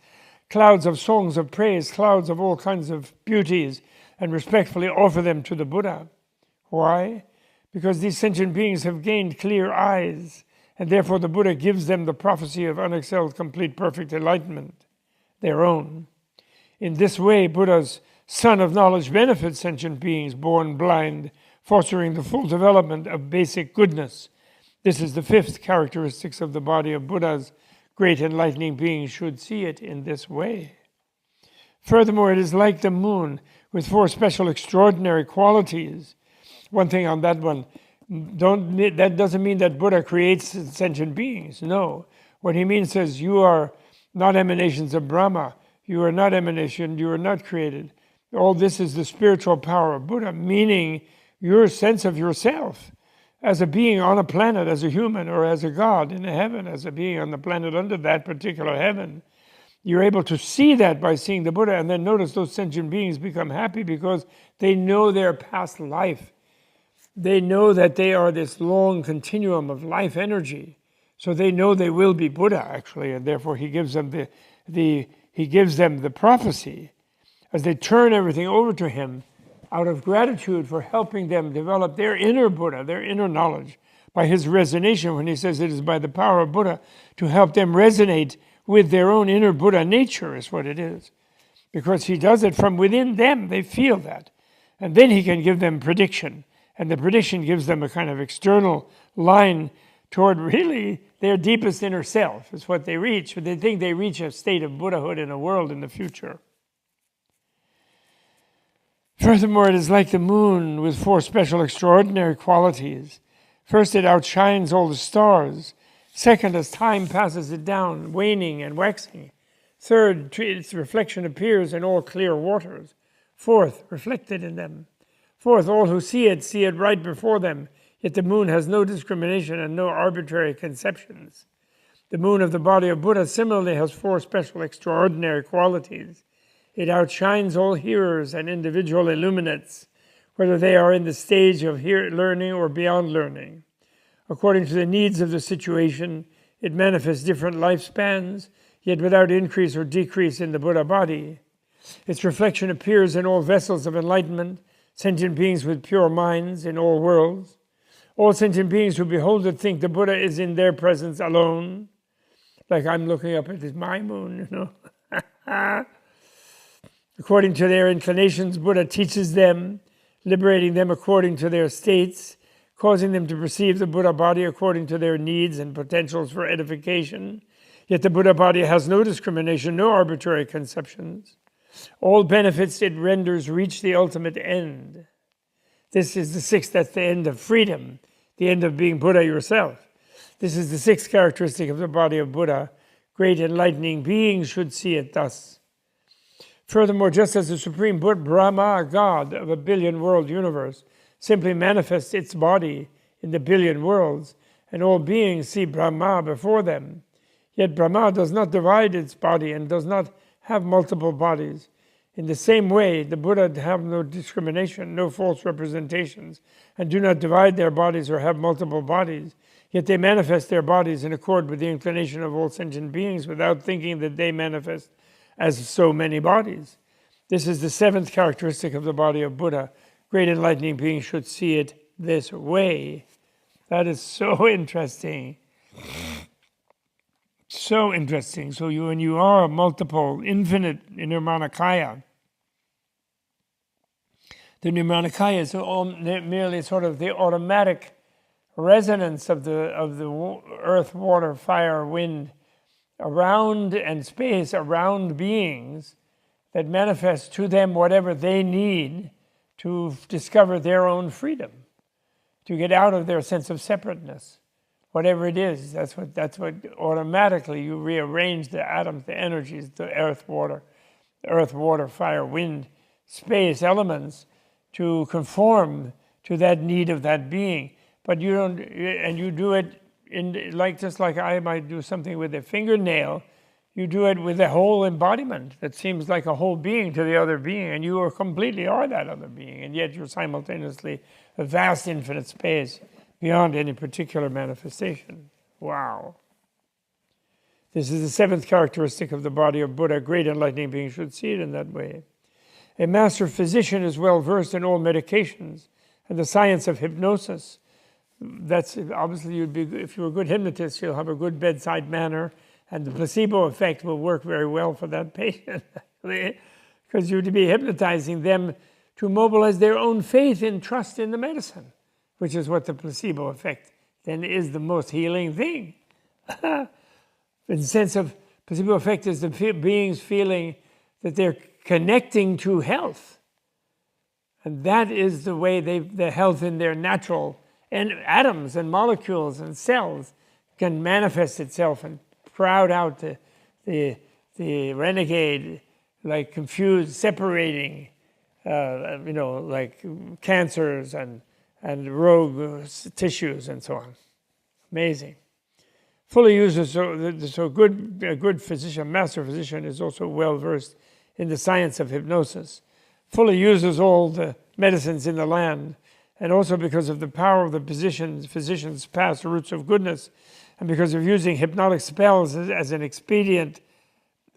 clouds of songs of praise, clouds of all kinds of beauties, and respectfully offer them to the Buddha. Why? Because these sentient beings have gained clear eyes, and therefore the Buddha gives them the prophecy of unexcelled, complete, perfect enlightenment, their own. In this way, Buddha's sun of knowledge benefits sentient beings born blind, fostering the full development of basic goodness. This is the fifth characteristic of the body of Buddhas. Great enlightening beings should see it in this way. Furthermore, it is like the moon with four special extraordinary qualities. One thing on that one, that doesn't mean that Buddha creates sentient beings. No. What he means is you are not emanations of Brahma. You are not emanation. You are not created. All this is the spiritual power of Buddha, meaning your sense of yourself as a being on a planet, as a human, or as a god in a heaven, as a being on the planet under that particular heaven. You're able to see that by seeing the Buddha, and then notice those sentient beings become happy because they know their past life. They know that they are this long continuum of life energy. So they know they will be Buddha, actually, and therefore he gives them the prophecy as they turn everything over to him out of gratitude for helping them develop their inner Buddha, their inner knowledge, by his resonation, when he says it is by the power of Buddha to help them resonate with their own inner Buddha nature is what it is. Because he does it from within them, they feel that. And then he can give them prediction. And the prediction gives them a kind of external line toward really their deepest inner self, is what they reach. But they think they reach a state of Buddhahood in a world in the future. Furthermore, it is like the moon with four special extraordinary qualities. First, it outshines all the stars. Second, as time passes it down, waning and waxing. Third, its reflection appears in all clear waters. Fourth, reflected in them. Fourth, all who see it right before them. Yet the moon has no discrimination and no arbitrary conceptions. The moon of the body of Buddha similarly has four special extraordinary qualities. It outshines all hearers and individual illuminates, whether they are in the stage of learning or beyond learning. According to the needs of the situation, it manifests different lifespans, yet without increase or decrease in the Buddha body. Its reflection appears in all vessels of enlightenment, sentient beings with pure minds in all worlds. All sentient beings who behold it think the Buddha is in their presence alone. Like I'm looking up at my moon, you know. According to their inclinations, Buddha teaches them, liberating them according to their states, causing them to perceive the Buddha body according to their needs and potentials for edification. Yet the Buddha body has no discrimination, no arbitrary conceptions. All benefits it renders reach the ultimate end. This is the sixth, that's the end of freedom, the end of being Buddha yourself. This is the sixth characteristic of the body of Buddha. Great enlightening beings should see it thus. Furthermore, just as the Supreme Buddha, Brahma, God of a billion-world universe, simply manifests its body in the billion worlds, and all beings see Brahma before them, yet Brahma does not divide its body and does not have multiple bodies. In the same way, the Buddha have no discrimination, no false representations, and do not divide their bodies or have multiple bodies, yet they manifest their bodies in accord with the inclination of all sentient beings without thinking that they manifest as so many bodies. This is the seventh characteristic of the body of Buddha. Great enlightening beings should see it this way. That is so interesting. So interesting. So when you are a multiple, infinite Nirmanakaya, the Nirmanakaya is merely sort of the automatic resonance of the earth, water, fire, wind, around and space around beings that manifest to them whatever they need to discover their own freedom, to get out of their sense of separateness. Whatever it is, that's what automatically you rearrange the atoms, the energies, the earth, water, fire, wind, space, elements to conform to that need of that being. But you don't, and you do it just like I might do something with a fingernail, you do it with a whole embodiment that seems like a whole being to the other being, and you completely are that other being, and yet you're simultaneously a vast infinite space beyond any particular manifestation. Wow. This is the seventh characteristic of the body of Buddha. Great enlightening beings should see it in that way. A master physician is well versed in all medications and the science of hypnosis. That's obviously if you're a good hypnotist, you'll have a good bedside manner, and the placebo effect will work very well for that patient, because you'd be hypnotizing them to mobilize their own faith and trust in the medicine, which is what the placebo effect then is the most healing thing. In the sense of placebo effect is the beings feeling that they're connecting to health. And that is the way the health in their natural and atoms and molecules and cells can manifest itself and crowd out the renegade, like confused, separating, like cancers and rogue tissues and so on. Amazing. Fully uses, a good physician, master physician is also well versed in the science of hypnosis. Fully uses all the medicines in the land, and also because of the power of the physician's past roots of goodness, and because of using hypnotic spells as an expedient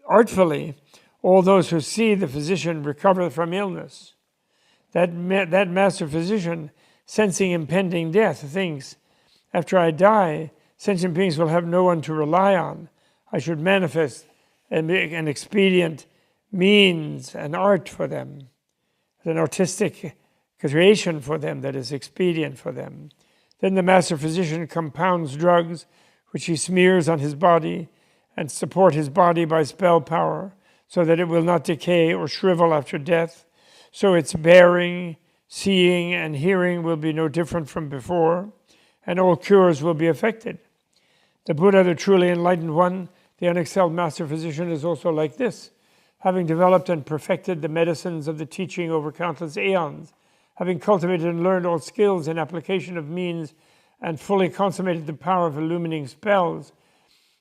artfully, all those who see the physician recover from illness. That master physician, sensing impending death, thinks, after I die, sentient beings will have no one to rely on. I should manifest an expedient means, an art for them, an artistic creation for them that is expedient for them. Then the master physician compounds drugs which he smears on his body and support his body by spell power so that it will not decay or shrivel after death. So its bearing, seeing, and hearing will be no different from before, and all cures will be effected. The Buddha, the truly enlightened one, the unexcelled master physician, is also like this, having developed and perfected the medicines of the teaching over countless aeons, having cultivated and learned all skills in application of means, and fully consummated the power of illuminating spells,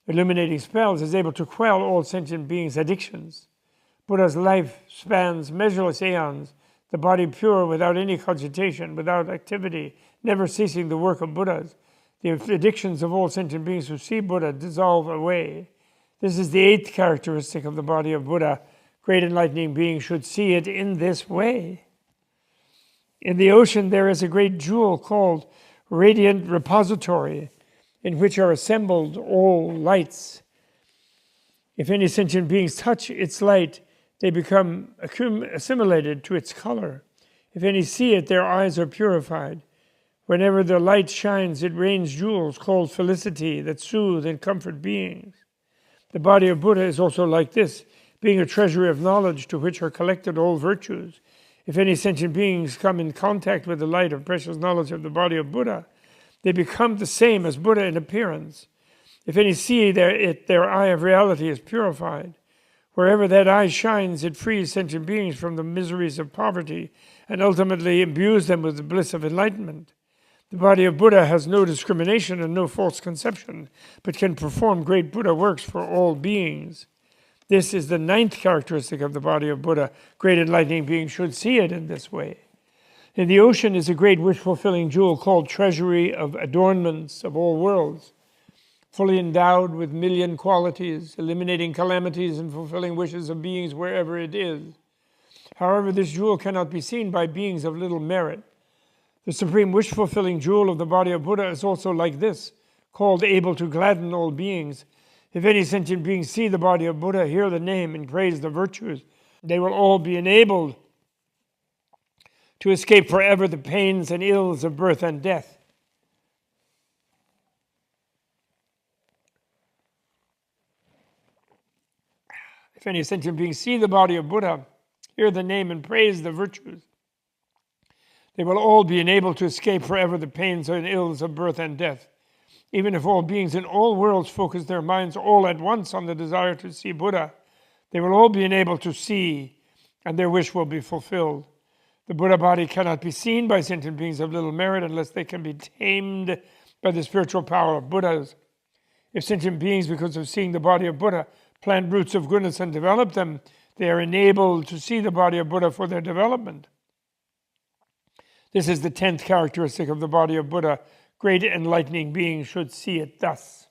is able to quell all sentient beings' addictions. Buddha's life spans measureless aeons, the body pure without any cogitation, without activity, never ceasing the work of Buddhas. The addictions of all sentient beings who see Buddha dissolve away. This is the eighth characteristic of the body of Buddha. Great enlightening beings should see it in this way. In the ocean there is a great jewel called radiant repository, in which are assembled all lights. If any sentient beings touch its light, they become assimilated to its color. If any see it, their eyes are purified. Whenever the light shines, it rains jewels called felicity that soothe and comfort beings. The body of Buddha is also like this, being a treasury of knowledge to which are collected all virtues. If any sentient beings come in contact with the light of precious knowledge of the body of Buddha, they become the same as Buddha in appearance. If any see their eye of reality is purified. Wherever that eye shines, it frees sentient beings from the miseries of poverty and ultimately imbues them with the bliss of enlightenment. The body of Buddha has no discrimination and no false conception, but can perform great Buddha works for all beings. This is the ninth characteristic of the body of Buddha. Great enlightening beings should see it in this way. In the ocean is a great wish-fulfilling jewel called treasury of adornments of all worlds, fully endowed with million qualities, eliminating calamities and fulfilling wishes of beings wherever it is. However, this jewel cannot be seen by beings of little merit. The supreme wish-fulfilling jewel of the body of Buddha is also like this, called able to gladden all beings. If any sentient beings see the body of Buddha, hear the name, and praise the virtues, they will all be enabled to escape forever the pains and ills of birth and death. If any sentient beings see the body of Buddha, hear the name, and praise the virtues, they will all be enabled to escape forever the pains and ills of birth and death. Even if all beings in all worlds focus their minds all at once on the desire to see Buddha, they will all be enabled to see, and their wish will be fulfilled. The Buddha body cannot be seen by sentient beings of little merit unless they can be tamed by the spiritual power of Buddhas. If sentient beings, because of seeing the body of Buddha, plant roots of goodness and develop them, they are enabled to see the body of Buddha for their development. This is the 10th characteristic of the body of Buddha. Great enlightening beings should see it thus.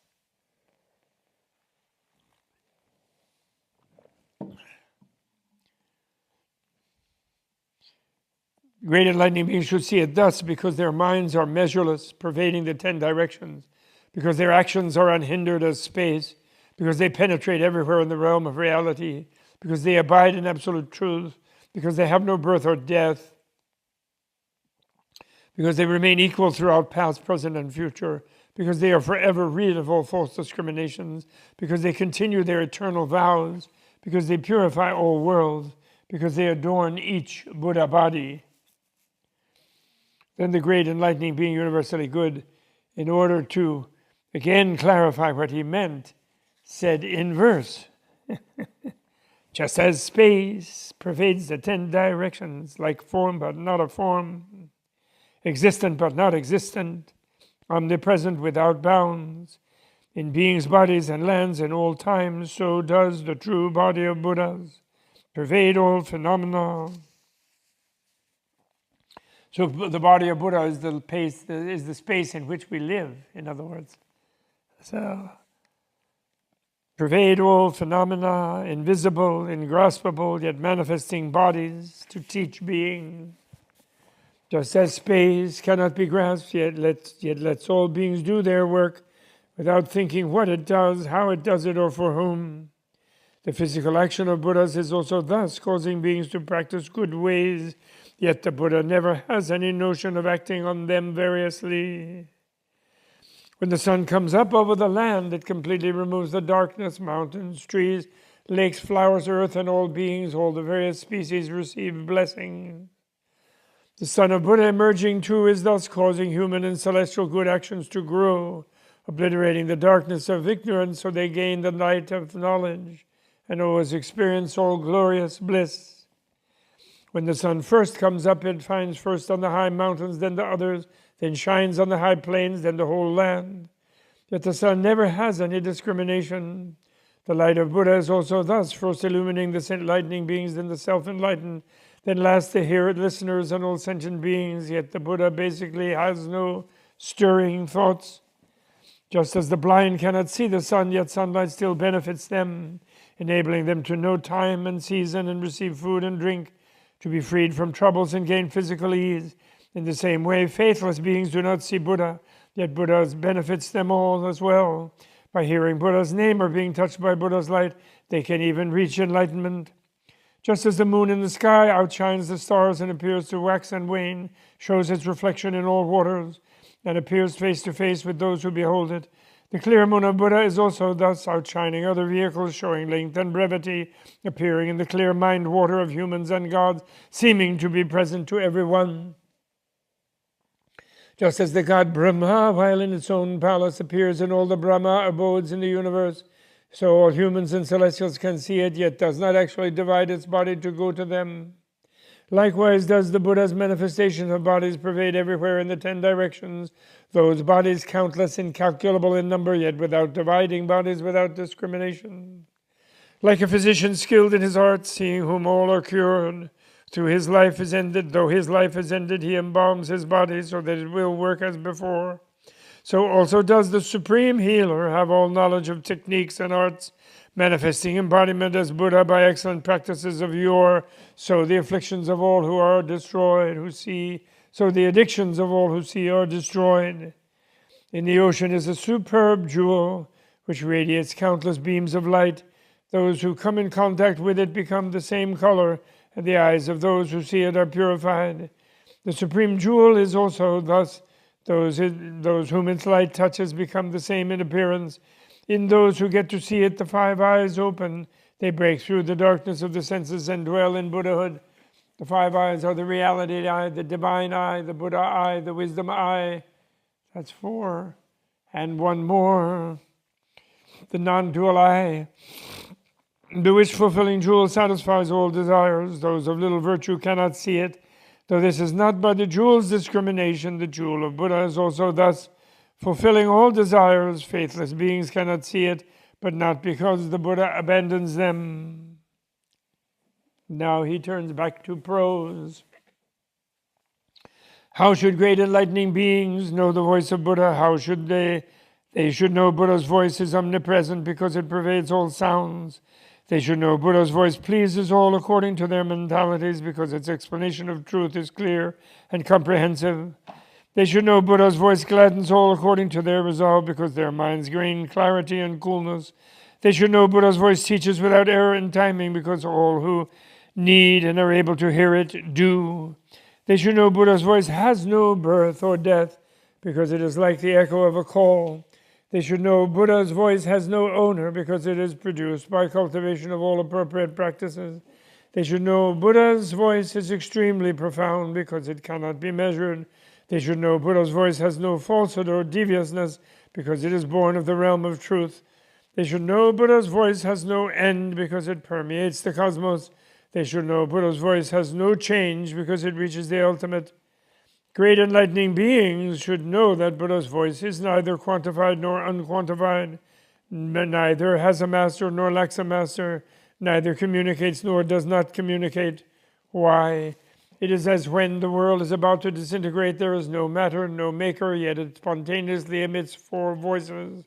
Great enlightening beings should see it thus because their minds are measureless, pervading the 10 directions, because their actions are unhindered as space, because they penetrate everywhere in the realm of reality, because they abide in absolute truth, because they have no birth or death, because they remain equal throughout past, present, and future, because they are forever rid of all false discriminations, because they continue their eternal vows, because they purify all worlds, because they adorn each Buddha body. Then the great enlightening being universally good, in order to again clarify what he meant, said in verse, just as space pervades the 10 directions, like form but not a form, existent but not existent, omnipresent without bounds, in beings, bodies, and lands in all times, so does the true body of Buddhas pervade all phenomena. So the body of Buddha is the space in which we live, in other words. So, pervade all phenomena, invisible, ingraspable, yet manifesting bodies to teach being. Just as space cannot be grasped, yet lets all beings do their work without thinking what it does, how it does it, or for whom. The physical action of Buddhas is also thus causing beings to practice good ways, yet the Buddha never has any notion of acting on them variously. When the sun comes up over the land, it completely removes the darkness. Mountains, trees, lakes, flowers, earth, and all beings, all the various species receive blessing. The Son of Buddha emerging too is thus causing human and celestial good actions to grow, obliterating the darkness of ignorance so they gain the light of knowledge and always experience all glorious bliss. When the sun first comes up, it finds first on the high mountains, then the others, then shines on the high plains, then the whole land. Yet the sun never has any discrimination. The light of Buddha is also thus first illuminating the enlightening beings, then the self-enlightened, then last the listeners and all sentient beings. Yet the Buddha basically has no stirring thoughts. Just as the blind cannot see the sun, yet sunlight still benefits them, enabling them to know time and season and receive food and drink, to be freed from troubles and gain physical ease. In the same way, faithless beings do not see Buddha, yet Buddha benefits them all as well. By hearing Buddha's name or being touched by Buddha's light, they can even reach enlightenment. Just as the moon in the sky outshines the stars and appears to wax and wane, shows its reflection in all waters, and appears face to face with those who behold it, the clear moon of Buddha is also thus outshining other vehicles, showing length and brevity, appearing in the clear mind water of humans and gods, seeming to be present to everyone. Just as the god Brahma, while in its own palace, appears in all the Brahma abodes in the universe, so all humans and celestials can see it, yet does not actually divide its body to go to them. Likewise does the Buddha's manifestation of bodies pervade everywhere in the 10 directions, those bodies countless, incalculable in number, yet without dividing, bodies without discrimination. Like a physician skilled in his art, seeing whom all are cured, though his life is ended, he embalms his body so that it will work as before. So also does the supreme healer have all knowledge of techniques and arts, manifesting embodiment as Buddha by excellent practices of yore, so the afflictions of all who are destroyed, so the addictions of all who see are destroyed. In the ocean is a superb jewel, which radiates countless beams of light. Those who come in contact with it become the same color, and the eyes of those who see it are purified. The supreme jewel is also thus, those whom its light touches become the same in appearance. In those who get to see it, the 5 eyes open. They break through the darkness of the senses and dwell in Buddhahood. The 5 eyes are the reality eye, the divine eye, the Buddha eye, the wisdom eye. That's 4. And one more, the non-dual eye. The wish-fulfilling jewel satisfies all desires. Those of little virtue cannot see it. Though this is not by the jewel's discrimination, the jewel of Buddha is also thus fulfilling all desires. Faithless beings cannot see it, but not because the Buddha abandons them. Now he turns back to prose. How should great enlightening beings know the voice of Buddha? How should they? They should know Buddha's voice is omnipresent because it pervades all sounds. They should know Buddha's voice pleases all according to their mentalities because its explanation of truth is clear and comprehensive. They should know Buddha's voice gladdens all according to their resolve because their minds gain clarity and coolness. They should know Buddha's voice teaches without error and timing because all who need and are able to hear it do. They should know Buddha's voice has no birth or death because it is like the echo of a call. They should know Buddha's voice has no owner because it is produced by cultivation of all appropriate practices. They should know Buddha's voice is extremely profound because it cannot be measured. They should know Buddha's voice has no falsehood or deviousness because it is born of the realm of truth. They should know Buddha's voice has no end because it permeates the cosmos. They should know Buddha's voice has no change because it reaches the ultimate. Great enlightening beings should know that Buddha's voice is neither quantified nor unquantified, neither has a master nor lacks a master, neither communicates nor does not communicate. Why? It is as when the world is about to disintegrate, there is no matter, no maker, yet it spontaneously emits four voices.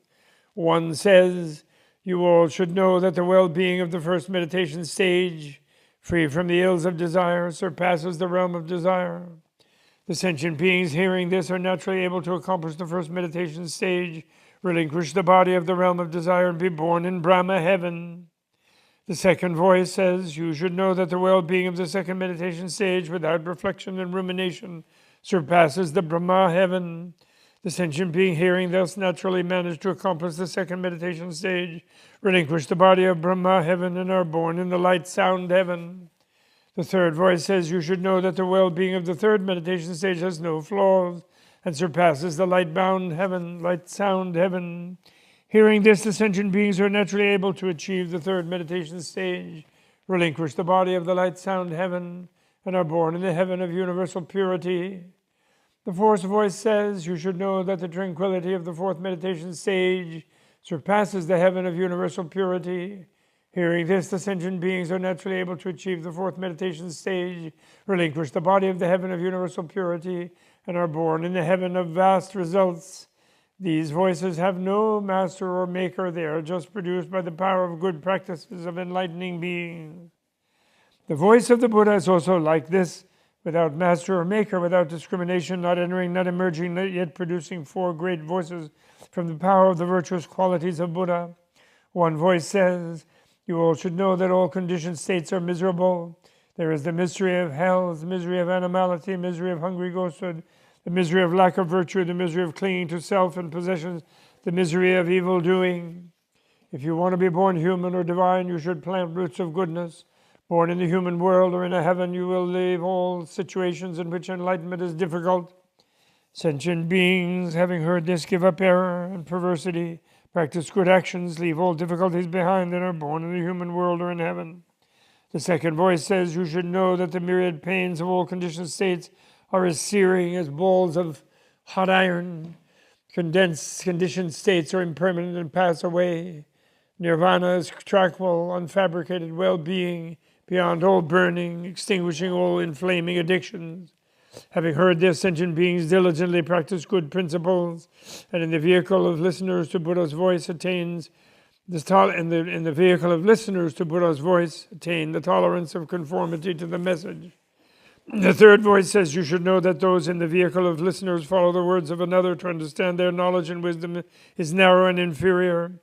One says, you all should know that the well-being of the first meditation stage, free from the ills of desire, surpasses the realm of desire. The sentient beings hearing this are naturally able to accomplish the first meditation stage, relinquish the body of the realm of desire, and be born in Brahma heaven. The second voice says, you should know that the well-being of the second meditation stage, without reflection and rumination, surpasses the Brahma heaven. The sentient being hearing thus naturally managed to accomplish the second meditation stage, relinquish the body of Brahma heaven, and are born in the light sound heaven. The third voice says, you should know that the well-being of the third meditation stage has no flaws and surpasses the light-bound heaven, light sound heaven. Hearing this, the sentient beings are naturally able to achieve the third meditation stage, relinquish the body of the light sound heaven, and are born in the heaven of universal purity. The fourth voice says, you should know that the tranquility of the fourth meditation stage surpasses the heaven of universal purity. Hearing this, the sentient beings are naturally able to achieve the fourth meditation stage, relinquish the body of the heaven of universal purity, and are born in the heaven of vast results. These voices have no master or maker. They are just produced by the power of good practices of enlightening beings. The voice of the Buddha is also like this, without master or maker, without discrimination, not entering, not emerging, not yet producing four great voices from the power of the virtuous qualities of Buddha. One voice says, you all should know that all conditioned states are miserable. There is the misery of hell, the misery of animality, misery of hungry ghosthood, the misery of lack of virtue, the misery of clinging to self and possessions, the misery of evil doing. If you want to be born human or divine, you should plant roots of goodness. Born in the human world or in a heaven, you will leave all situations in which enlightenment is difficult. Sentient beings, having heard this, give up error and perversity, practice good actions, leave all difficulties behind, and are born in the human world or in heaven. The second voice says, you should know that the myriad pains of all conditioned states are as searing as balls of hot iron. Condensed, conditioned states are impermanent and pass away. Nirvana is tranquil, unfabricated well-being, beyond all burning, extinguishing all inflaming addictions. Having heard this, sentient beings diligently practice good principles, and in the vehicle of listeners to Buddha's voice attains in the vehicle of listeners to Buddha's voice attain the tolerance of conformity to the message. The third voice says, you should know that those in the vehicle of listeners follow the words of another to understand their knowledge and wisdom is narrow and inferior.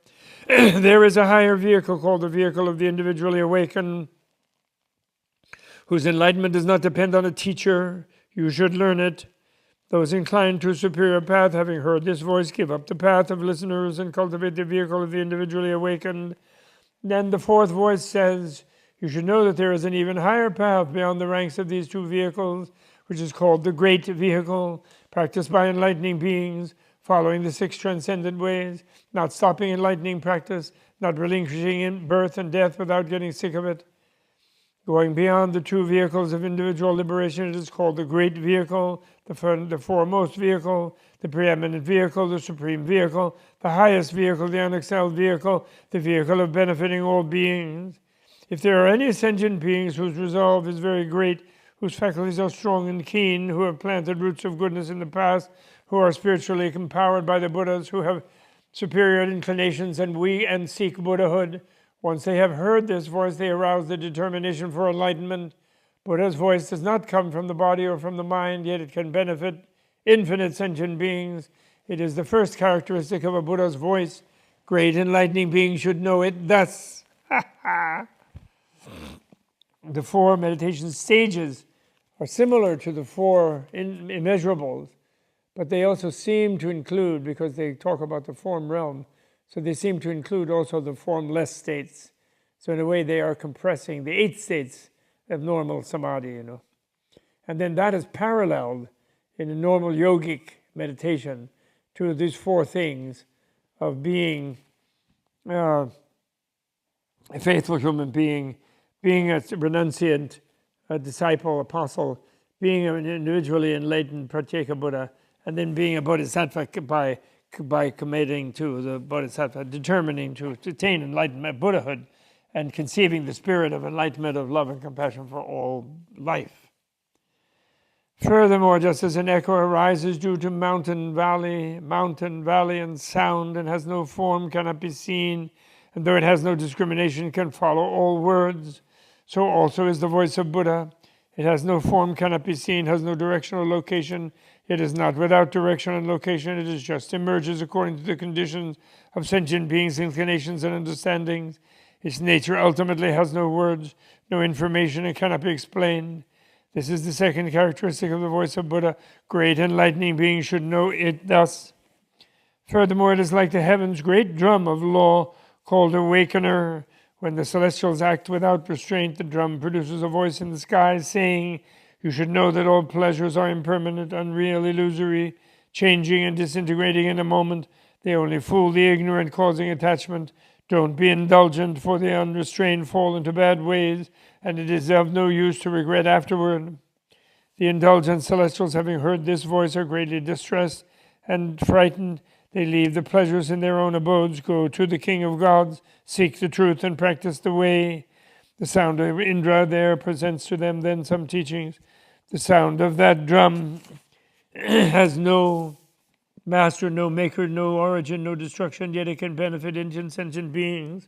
There is a higher vehicle called the vehicle of the individually awakened, whose enlightenment does not depend on a teacher. You should learn it. Those inclined to a superior path, having heard this voice, give up the path of listeners and cultivate the vehicle of the individually awakened. Then the fourth voice says, you should know that there is an even higher path beyond the ranks of these two vehicles, which is called the great vehicle, practiced by enlightening beings, following the six transcendent ways, not stopping enlightening practice, not relinquishing in birth and death without getting sick of it. Going beyond the two vehicles of individual liberation, it is called the great vehicle, the foremost vehicle, the preeminent vehicle, the supreme vehicle, the highest vehicle, the unexcelled vehicle, the vehicle of benefiting all beings. If there are any sentient beings whose resolve is very great, whose faculties are strong and keen, who have planted roots of goodness in the past, who are spiritually empowered by the Buddhas, who have superior inclinations and seek Buddhahood, once they have heard this voice, they arouse the determination for enlightenment. Buddha's voice does not come from the body or from the mind, yet it can benefit infinite sentient beings. It is the first characteristic of a Buddha's voice. Great enlightening beings should know it thus. The four meditation stages are similar to the four immeasurables, but they also seem to include, because they talk about the form realm, so they seem to include also the formless states. So in a way they are compressing the 8 states of normal samadhi, And then that is paralleled in a normal yogic meditation to these 4 things of being a faithful human being, being a renunciant, a disciple, apostle, being an individually enlightened pratyeka Buddha, and then being a Bodhisattva by committing to the Bodhisattva, determining to attain enlightenment, Buddhahood, and conceiving the spirit of enlightenment, of love and compassion for all life. Furthermore, just as an echo arises due to mountain, valley, and sound, and has no form, cannot be seen, and though it has no discrimination, can follow all words, so also is the voice of Buddha. It has no form, cannot be seen, has no direction or location. It is not without direction and location. It is just emerges according to the conditions of sentient beings, inclinations, and understandings. Its nature ultimately has no words, no information, and cannot be explained. This is the second characteristic of the voice of Buddha. Great enlightening beings should know it thus. Furthermore, it is like the heaven's great drum of law called Awakener. When the celestials act without restraint, the drum produces a voice in the sky saying, "You should know that all pleasures are impermanent, unreal, illusory, changing and disintegrating in a moment. They only fool the ignorant, causing attachment. Don't be indulgent, for the unrestrained fall into bad ways, and it is of no use to regret afterward." The indulgent celestials, having heard this voice, are greatly distressed and frightened. They leave the pleasures in their own abodes, go to the King of Gods, seek the truth, and practice the way. The sound of Indra there presents to them then some teachings. The sound of that drum has no master, no maker, no origin, no destruction, yet it can benefit sentient beings.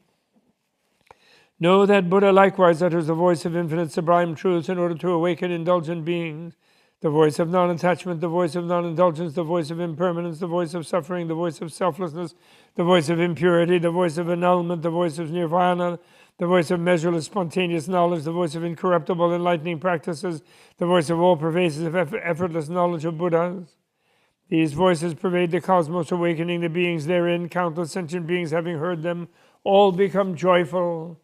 Know that Buddha likewise utters the voice of infinite sublime truths in order to awaken indulgent beings. The voice of non-attachment, the voice of non-indulgence, the voice of impermanence, the voice of suffering, the voice of selflessness, the voice of impurity, the voice of annulment, the voice of nirvana, the voice of measureless spontaneous knowledge, the voice of incorruptible enlightening practices, the voice of all-pervasive effortless knowledge of Buddhas. These voices pervade the cosmos, awakening the beings therein. Countless sentient beings, having heard them, all become joyful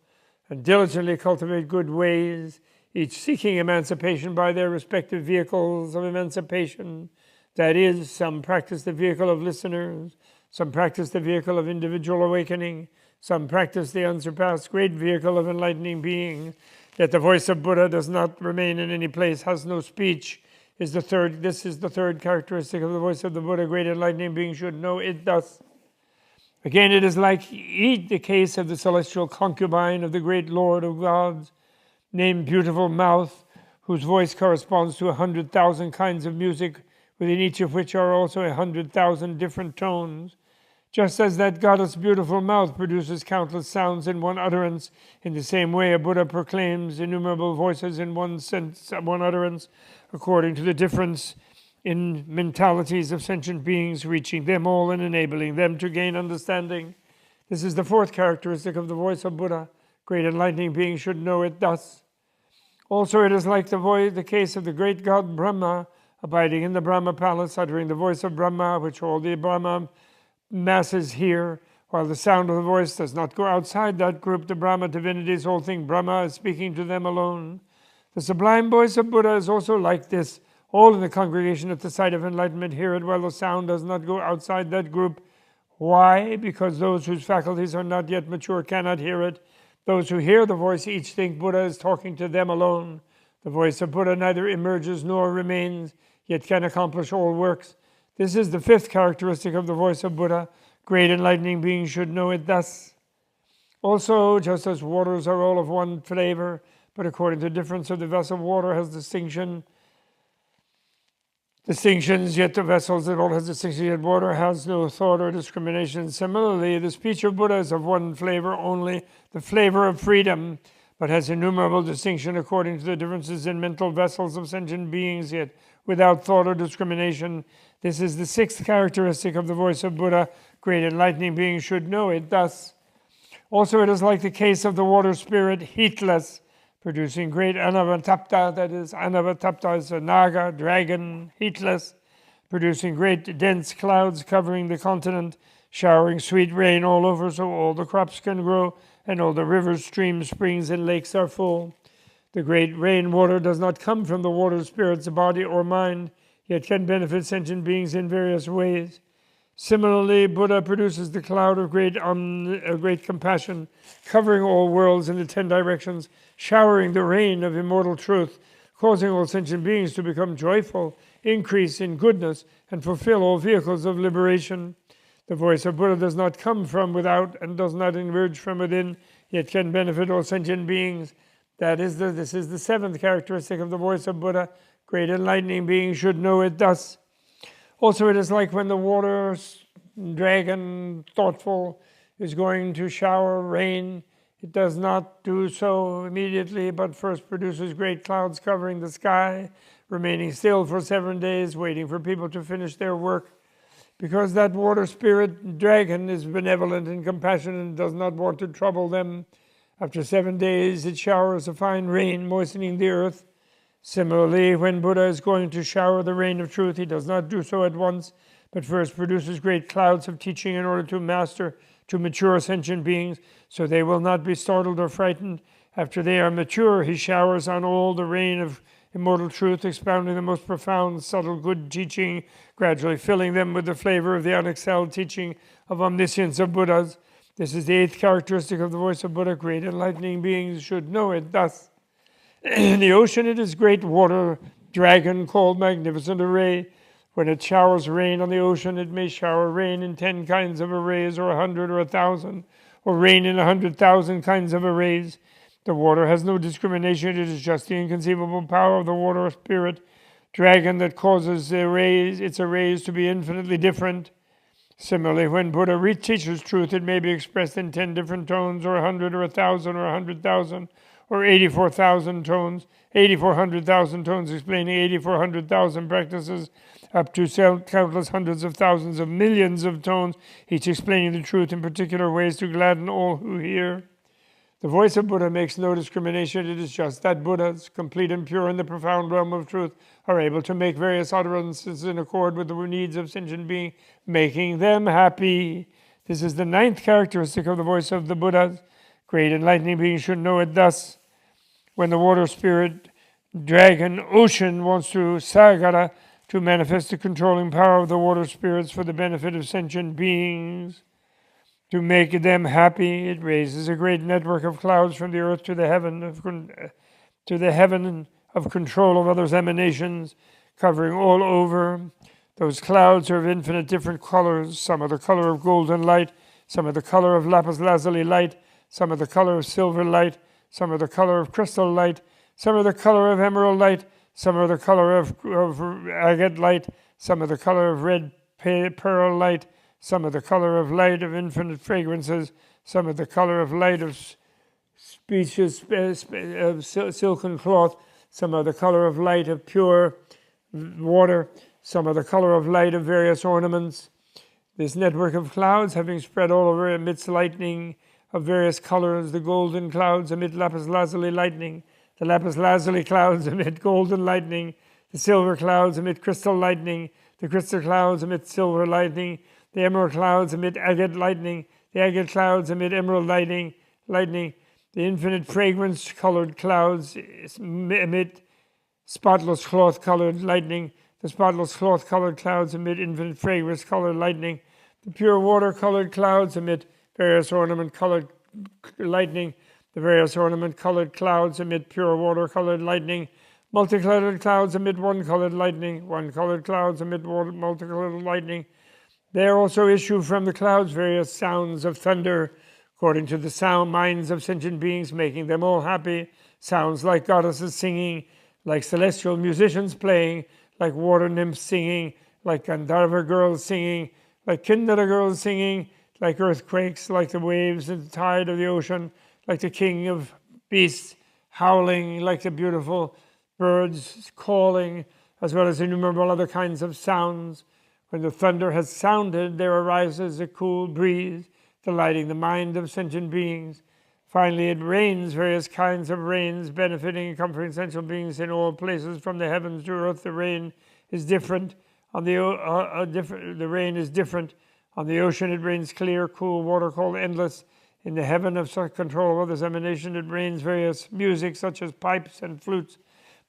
and diligently cultivate good ways, each seeking emancipation by their respective vehicles of emancipation. That is, some practice the vehicle of listeners, some practice the vehicle of individual awakening, some practice the unsurpassed great vehicle of enlightening being. Yet the voice of Buddha does not remain in any place, has no speech. This is the third characteristic of the voice of the Buddha. Great enlightening being should know it thus. Again, it is like the case of the celestial concubine of the great Lord of Gods, named Beautiful Mouth, whose voice corresponds to 100,000 kinds of music, within each of which are also 100,000 different tones. Just as that goddess Beautiful Mouth produces countless sounds in one utterance, in the same way a Buddha proclaims innumerable voices in one utterance, according to the difference in mentalities of sentient beings, reaching them all and enabling them to gain understanding. This is the fourth characteristic of the voice of Buddha. Great enlightening beings should know it thus. Also, it is like the case of the great god Brahma, abiding in the Brahma palace, uttering the voice of Brahma, which all the Brahma masses hear. While the sound of the voice does not go outside that group, the Brahma divinities all think Brahma is speaking to them alone. The sublime voice of Buddha is also like this. All in the congregation at the sight of enlightenment hear it, while the sound does not go outside that group. Why? Because those whose faculties are not yet mature cannot hear it. Those who hear the voice each think Buddha is talking to them alone. The voice of Buddha neither emerges nor remains, yet can accomplish all works. This is the fifth characteristic of the voice of Buddha. Great enlightening beings should know it thus. Also, just as waters are all of one flavor, but according to difference of the vessel, water has distinctions, yet the vessels that all has distinction, yet water has no thought or discrimination. Similarly, the speech of Buddha is of one flavor only, the flavor of freedom, but has innumerable distinction according to the differences in mental vessels of sentient beings, yet without thought or discrimination. This is the sixth characteristic of the voice of Buddha. Great enlightening beings should know it thus. Also, it is like the case of the water spirit, heatless, producing great Avatamsaka, that is, Avatamsaka is a Naga, dragon, heatless, producing great dense clouds covering the continent, showering sweet rain all over so all the crops can grow and all the rivers, streams, springs, and lakes are full. The great rainwater does not come from the water spirit's body or mind, yet can benefit sentient beings in various ways. Similarly, Buddha produces the cloud of great compassion, covering all worlds in the 10 directions, showering the rain of immortal truth, causing all sentient beings to become joyful, increase in goodness, and fulfill all vehicles of liberation. The voice of Buddha does not come from without and does not emerge from within, yet can benefit all sentient beings. This is the 7th characteristic of the voice of Buddha. Great enlightening beings should know it thus. Also, it is like when the water dragon, thoughtful, is going to shower rain. It does not do so immediately, but first produces great clouds covering the sky, remaining still for 7 days, waiting for people to finish their work. Because that water spirit dragon is benevolent and compassionate and does not want to trouble them, after 7 days it showers a fine rain, moistening the earth. Similarly, when Buddha is going to shower the rain of truth, he does not do so at once, but first produces great clouds of teaching in order to mature sentient beings, so they will not be startled or frightened. After they are mature, he showers on all the rain of immortal truth, expounding the most profound, subtle, good teaching, gradually filling them with the flavor of the unexcelled teaching of omniscience of Buddhas. This is the 8th characteristic of the voice of Buddha. Great enlightening beings should know it thus. In the ocean, it is great water dragon called magnificent array. When it showers rain on the ocean, it may shower rain in 10 kinds of arrays, or 100 or 1,000, or rain in 100,000 kinds of arrays. The water has no discrimination. It is just the inconceivable power of the water spirit dragon that causes its arrays to be infinitely different. Similarly, when Buddha teaches truth, it may be expressed in 10 different tones, or 100 or 1,000 or 100,000. Or 84,000 tones, 8,400,000 tones, explaining 8,400,000 practices, up to countless hundreds of thousands of millions of tones, each explaining the truth in particular ways to gladden all who hear. The voice of Buddha makes no discrimination. It is just that Buddhas, complete and pure in the profound realm of truth, are able to make various utterances in accord with the needs of sentient beings, making them happy. This is the 9th characteristic of the voice of the Buddhas. Great enlightening beings should know it thus. When the water spirit, dragon, ocean wants to sagara, to manifest the controlling power of the water spirits for the benefit of sentient beings, to make them happy, it raises a great network of clouds from the earth to the heaven of control of others' emanations, covering all over. Those clouds are of infinite different colors. Some are the color of golden light, some are the color of lapis lazuli light, some are the color of silver light, some are the color of crystal light, some are the color of emerald light, some are the color of agate light, some are the color of red pearl light, some are the color of light of infinite fragrances, some are the color of light of silken cloth, some are the color of light of pure water, some are the color of light of various ornaments. This network of clouds, having spread all over amidst lightning of various colors, the golden clouds emit lapis lazuli lightning, the lapis lazuli clouds emit golden lightning, the silver clouds emit crystal lightning, the crystal clouds emit silver lightning, the emerald clouds emit agate lightning, the agate clouds emit emerald lightning, the infinite fragrance-colored clouds emit spotless cloth-colored lightning, the spotless cloth-colored clouds emit infinite fragrance-colored lightning, the pure water-colored clouds emit various ornament-colored lightning. The various ornament-colored clouds emit pure water-colored lightning. Multicolored clouds emit one-colored lightning. One-colored clouds emit multicolored lightning. There also issue from the clouds various sounds of thunder, according to the sound minds of sentient beings, making them all happy. Sounds like goddesses singing, like celestial musicians playing, like water nymphs singing, like Gandharva girls singing, like Kindara girls singing, like earthquakes, like the waves and the tide of the ocean, like the king of beasts howling, like the beautiful birds calling, as well as innumerable other kinds of sounds. When the thunder has sounded, there arises a cool breeze, delighting the mind of sentient beings. Finally, it rains various kinds of rains, benefiting and comforting essential beings in all places, from the heavens to earth. The rain is different. The rain is different. On the ocean, it rains clear, cool water called endless. In the heaven of control of others' emanation, it rains various music, such as pipes and flutes,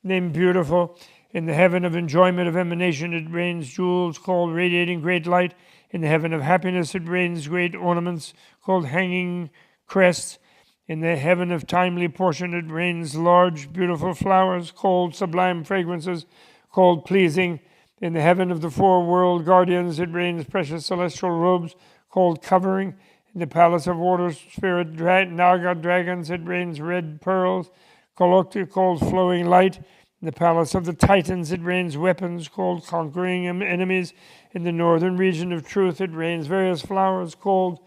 named beautiful. In the heaven of enjoyment of emanation, it rains jewels called radiating great light. In the heaven of happiness, it rains great ornaments called hanging crests. In the heaven of timely portion, it rains large, beautiful flowers called sublime fragrances, called pleasing. In the heaven of the four world guardians, it rains precious celestial robes called covering. In the palace of water spirit Naga dragons, it rains red pearls called flowing light. In the palace of the Titans, it rains weapons called conquering enemies. In the northern region of truth, it rains various flowers called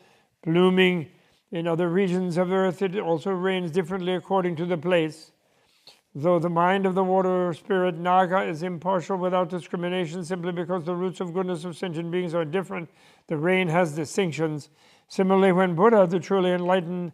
blooming. In other regions of earth, it also rains differently according to the place. Though the mind of the water spirit Naga is impartial without discrimination, simply because the roots of goodness of sentient beings are different, the rain has distinctions. Similarly, when Buddha, the truly enlightened,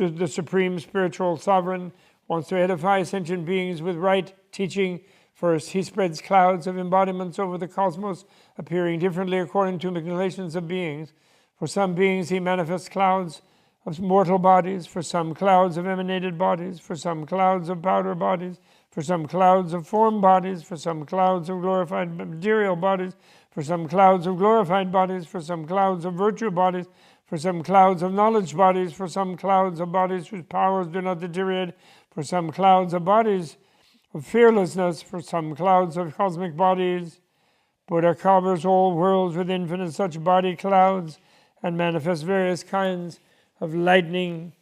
the supreme spiritual sovereign, wants to edify sentient beings with right teaching, first he spreads clouds of embodiments over the cosmos, appearing differently according to inclinations of beings. For some beings, he manifests clouds of mortal bodies, for some clouds of emanated bodies, for some clouds of powder bodies, for some clouds of form bodies, for some clouds of glorified material bodies, for some clouds of glorified bodies, for some clouds of virtue bodies, for some clouds of knowledge bodies, for some clouds of bodies whose powers do not deteriorate, for some clouds of bodies of fearlessness, for some clouds of cosmic bodies. Buddha covers all worlds with infinite such body clouds and manifests various kinds of lightning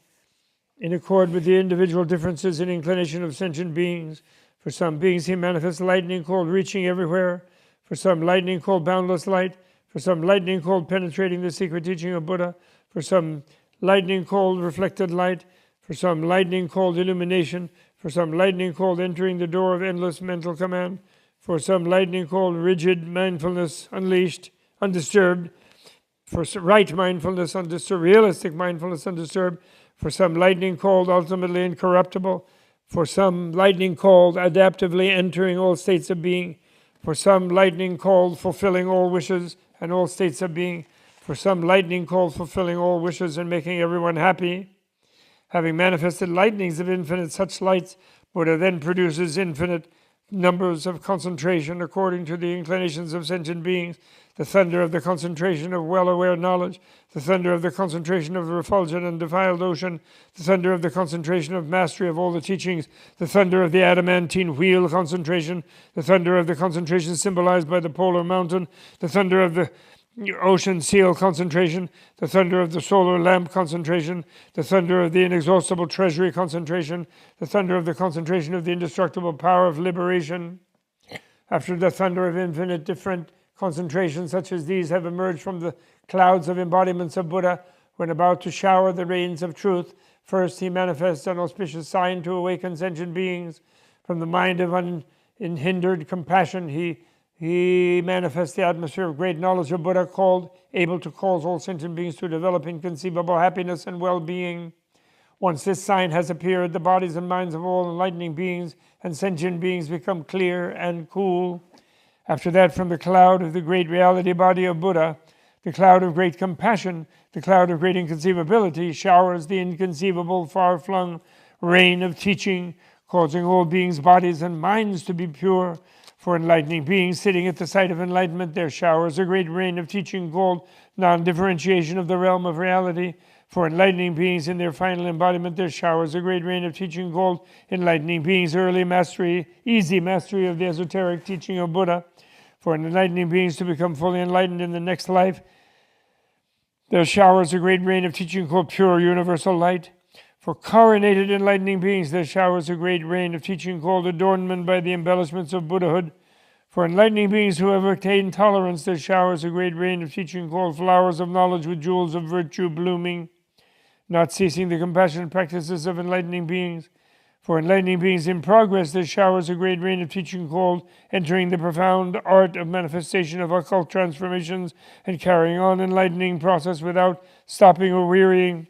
in accord with the individual differences in inclination of sentient beings. For some beings, he manifests lightning called reaching everywhere. For some, lightning called boundless light. For some, lightning called penetrating the secret teaching of Buddha. For some, lightning called reflected light. For some, lightning called illumination. For some, lightning called entering the door of endless mental command. For some, lightning called rigid mindfulness unleashed, undisturbed. For right mindfulness undisturbed, realistic mindfulness undisturbed. For some, lightning called ultimately incorruptible. For some, lightning called adaptively entering all states of being. For some, lightning called fulfilling all wishes and all states of being. For some, lightning called fulfilling all wishes and making everyone happy. Having manifested lightnings of infinite such lights, Buddha then produces infinite numbers of concentration according to the inclinations of sentient beings. The thunder of the concentration of well-aware knowledge, the thunder of the concentration of the refulgent and defiled ocean, the thunder of the concentration of mastery of all the teachings, the thunder of the adamantine wheel concentration, the thunder of the concentration symbolized by the polar mountain, the thunder of the ocean seal concentration, the thunder of the solar lamp concentration, the thunder of the inexhaustible treasury concentration, the thunder of the concentration of the indestructible power of liberation. After the thunder of infinite different concentrations such as these have emerged from the clouds of embodiments of Buddha, when about to shower the rains of truth, first he manifests an auspicious sign to awaken sentient beings. From the mind of unhindered compassion, he manifests the atmosphere of great knowledge of Buddha, able to cause all sentient beings to develop inconceivable happiness and well-being. Once this sign has appeared, the bodies and minds of all enlightening beings and sentient beings become clear and cool. After that, from the cloud of the great reality body of Buddha, the cloud of great compassion, the cloud of great inconceivability, showers the inconceivable, far-flung rain of teaching, causing all beings' bodies and minds to be pure. For enlightening beings sitting at the site of enlightenment, there showers a great rain of teaching called non-differentiation of the realm of reality. For enlightening beings in their final embodiment, there showers a great rain of teaching called enlightening beings' early mastery, easy mastery of the esoteric teaching of Buddha. For enlightening beings to become fully enlightened in the next life, there showers a great rain of teaching called pure universal light. For coronated enlightening beings, there showers a great rain of teaching called adornment by the embellishments of Buddhahood. For enlightening beings who have attained tolerance, there showers a great rain of teaching called flowers of knowledge with jewels of virtue blooming, not ceasing the compassionate practices of enlightening beings. For enlightening beings in progress, there showers a great rain of teaching called entering the profound art of manifestation of occult transformations and carrying on enlightening process without stopping or wearying.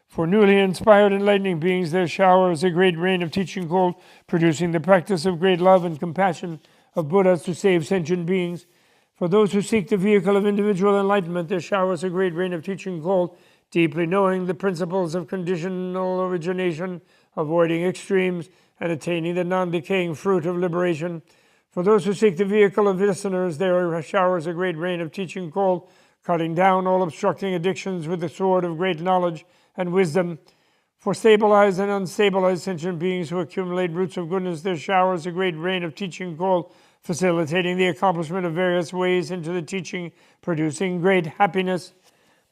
For newly inspired enlightening beings, there showers a great rain of teaching gold, producing the practice of great love and compassion of Buddhas to save sentient beings. For those who seek the vehicle of individual enlightenment, there showers a great rain of teaching gold, deeply knowing the principles of conditional origination, avoiding extremes, and attaining the non-decaying fruit of liberation. For those who seek the vehicle of listeners, there showers a great rain of teaching gold, cutting down all obstructing addictions with the sword of great knowledge and wisdom. For stabilized and unstabilized sentient beings who accumulate roots of goodness, there showers a great rain of teaching gold, facilitating the accomplishment of various ways into the teaching, producing great happiness.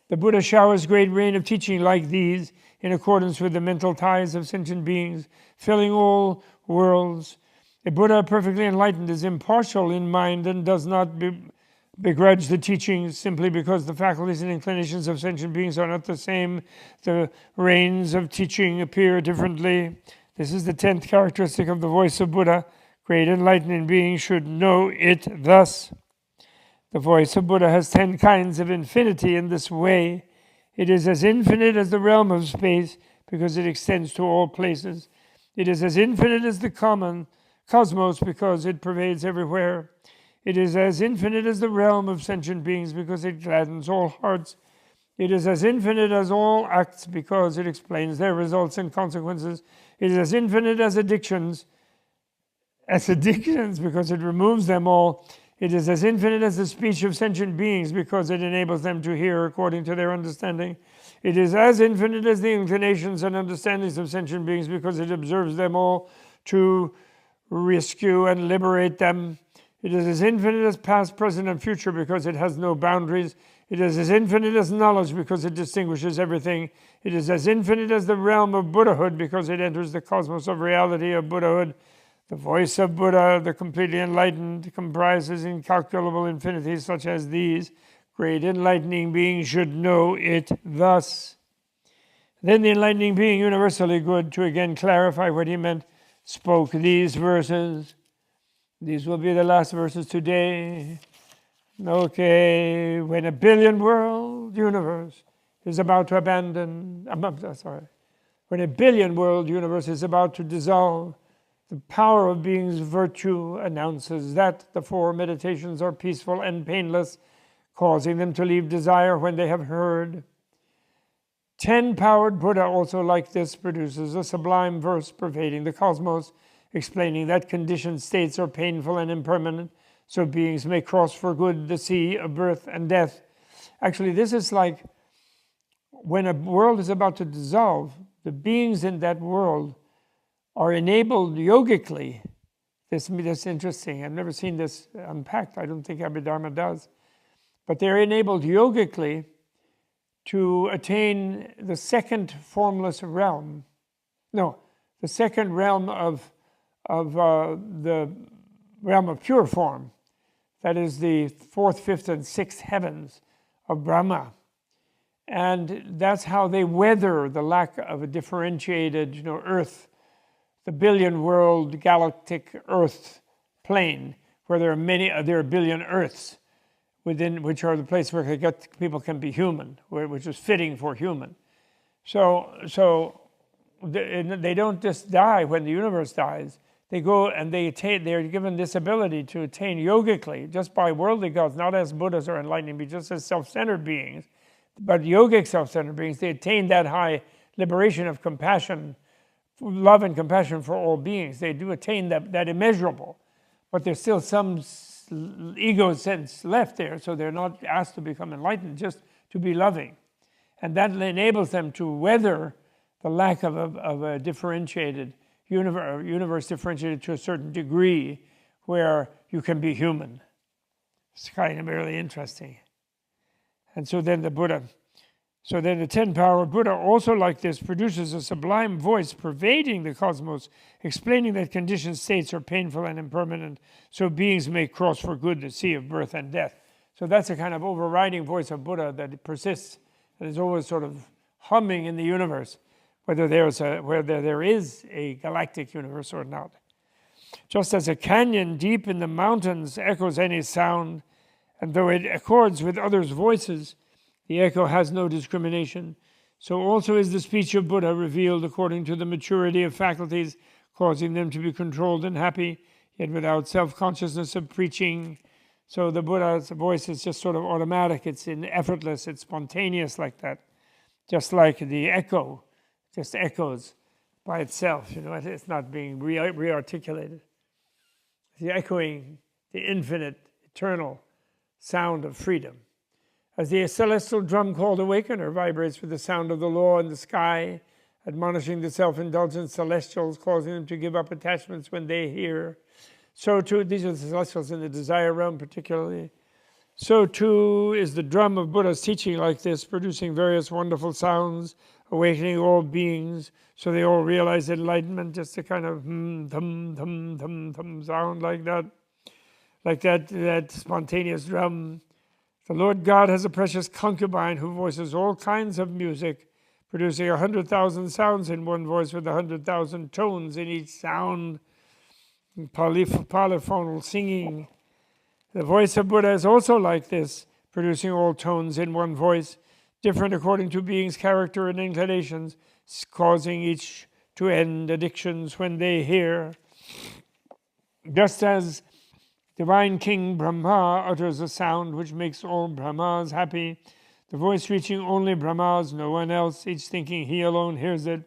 The Buddha showers great rain of teaching like these in accordance with the mental ties of sentient beings, filling all worlds. A Buddha perfectly enlightened is impartial in mind and does not begrudge the teachings simply because the faculties and inclinations of sentient beings are not the same. The rains of teaching appear differently. This is the 10th characteristic of the voice of Buddha. Great enlightened beings should know it thus. The voice of Buddha has 10 kinds of infinity in this way. It is as infinite as the realm of space because it extends to all places. It is as infinite as the common cosmos because it pervades everywhere. It is as infinite as the realm of sentient beings because it gladdens all hearts. It is as infinite as all acts because it explains their results and consequences. It is as infinite as addictions because it removes them all. It is as infinite as the speech of sentient beings because it enables them to hear according to their understanding. It is as infinite as the inclinations and understandings of sentient beings because it observes them all to rescue and liberate them. It is as infinite as past, present, and future because it has no boundaries. It is as infinite as knowledge because it distinguishes everything. It is as infinite as the realm of Buddhahood because it enters the cosmos of reality of Buddhahood. The voice of Buddha, the completely enlightened, comprises incalculable infinities such as these. Great enlightening beings should know it thus. Then the enlightening being, universally good, to again clarify what he meant, spoke these verses. These will be the last verses today. Okay, when a billion-world universe is about to when a billion-world universe is about to dissolve, the power of being's virtue announces that the 4 meditations are peaceful and painless, causing them to leave desire when they have heard. 10-powered Buddha also like this produces a sublime verse pervading the cosmos, explaining that conditioned states are painful and impermanent, so beings may cross for good the sea of birth and death. Actually, this is like when a world is about to dissolve, the beings in that world are enabled yogically. This is interesting. I've never seen this unpacked. I don't think Abhidharma does. But they're enabled yogically to attain the second formless realm. No, the second realm of the realm of pure form. That is the 4th, 5th, and 6th heavens of Brahma. And that's how they weather the lack of a differentiated, Earth, the billion-world galactic Earth plane, where there are a billion Earths, within which are the place where people can be human, which is fitting for human. So they don't just die when the universe dies. They go and they're given this ability to attain yogically, just by worldly gods, not as Buddhas or enlightening beings, just as self-centered beings, but yogic self-centered beings. They attain that high liberation of compassion, love and compassion for all beings. They do attain that immeasurable, but there's still some ego sense left there, so they're not asked to become enlightened, just to be loving. And that enables them to weather the lack of a differentiated universe differentiated to a certain degree where you can be human. It's kind of really interesting. And so then the 10-power Buddha also like this produces a sublime voice pervading the cosmos, explaining that conditioned states are painful and impermanent, so beings may cross for good the sea of birth and death. So that's a kind of overriding voice of Buddha that persists and is always sort of humming in the universe, whether there is a galactic universe or not. Just as a canyon deep in the mountains echoes any sound, and though it accords with others' voices, the echo has no discrimination. So also is the speech of Buddha revealed according to the maturity of faculties, causing them to be controlled and happy, yet without self-consciousness of preaching. So the Buddha's voice is just sort of automatic, it's effortless, it's spontaneous like that. Just like the echo, just echoes by itself, it's not being re-articulated. The echoing, the infinite, eternal sound of freedom. As the celestial drum called Awakener vibrates with the sound of the law in the sky, admonishing the self-indulgent celestials, causing them to give up attachments when they hear. So too, these are the celestials in the desire realm particularly. So too is the drum of Buddha's teaching like this, producing various wonderful sounds, awakening all beings, so they all realize enlightenment, just a kind of thum sound like that spontaneous drum. The Lord God has a precious concubine who voices all kinds of music, producing 100,000 sounds in one voice with 100,000 tones in each sound, polyphonal singing. The voice of Buddha is also like this, producing all tones in one voice, different according to beings' character and inclinations, causing each to end addictions when they hear. Just as Divine King Brahma utters a sound which makes all Brahmas happy, the voice reaching only Brahmas, no one else, each thinking he alone hears it.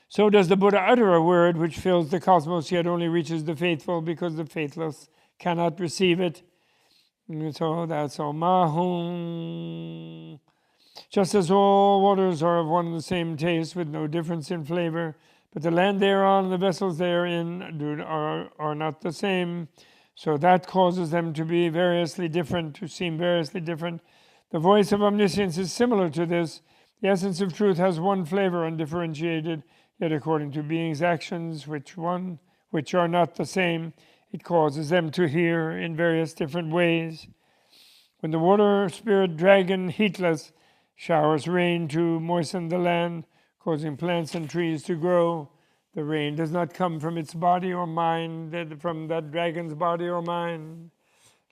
So does the Buddha utter a word which fills the cosmos, yet only reaches the faithful, because the faithless cannot receive it. So that's all. Mahum. Just as all waters are of one and the same taste, with no difference in flavor, but the land they are on and the vessels they are in are not the same. So that causes them to be variously different, to seem variously different. The voice of omniscience is similar to this. The essence of truth has one flavor, undifferentiated, yet according to beings' actions, which are not the same, it causes them to hear in various different ways. When the water spirit dragon, heatless, showers rain to moisten the land, causing plants and trees to grow, the rain does not come from its body or mind, from that dragon's body or mind.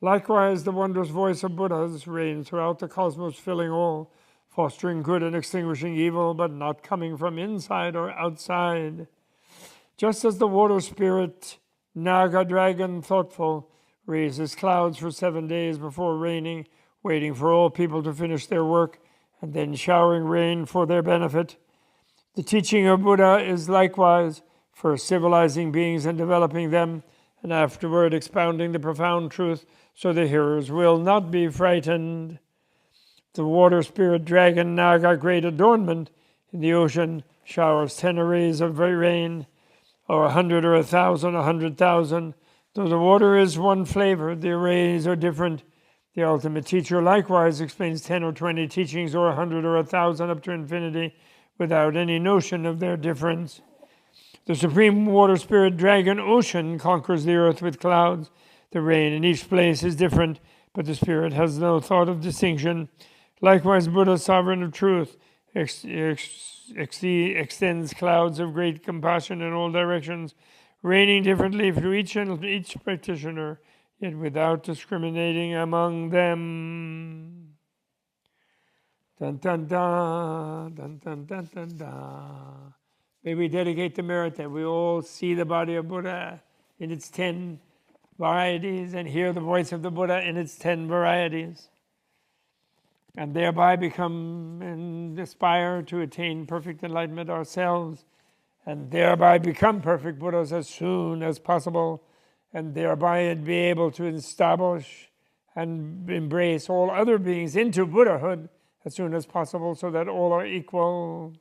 Likewise, the wondrous voice of Buddhas reigns throughout the cosmos, filling all, fostering good and extinguishing evil, but not coming from inside or outside. Just as the water spirit, Naga dragon thoughtful, raises clouds for 7 days before raining, waiting for all people to finish their work, and then showering rain for their benefit. The teaching of Buddha is likewise first civilizing beings and developing them, and afterward expounding the profound truth so the hearers will not be frightened. The water spirit dragon Naga, great adornment in the ocean, showers 10 rays of rain, or 100 or 1,000, 100,000. Though the water is one flavor, the rays are different. The ultimate teacher likewise explains 10 or 20 teachings, or 100 or 1,000 up to infinity, without any notion of their difference. The supreme water spirit dragon ocean conquers the earth with clouds. The rain in each place is different, but the spirit has no thought of distinction. Likewise, Buddha, sovereign of truth, extends clouds of great compassion in all directions, raining differently for each practitioner, yet without discriminating among them. Dun, dun, dun, dun, dun, dun, dun, dun. May we dedicate the merit that we all see the body of Buddha in its 10 varieties and hear the voice of the Buddha in its 10 varieties, and thereby become and aspire to attain perfect enlightenment ourselves, and thereby become perfect Buddhas as soon as possible, and thereby be able to establish and embrace all other beings into Buddhahood as soon as possible, so that all are equal.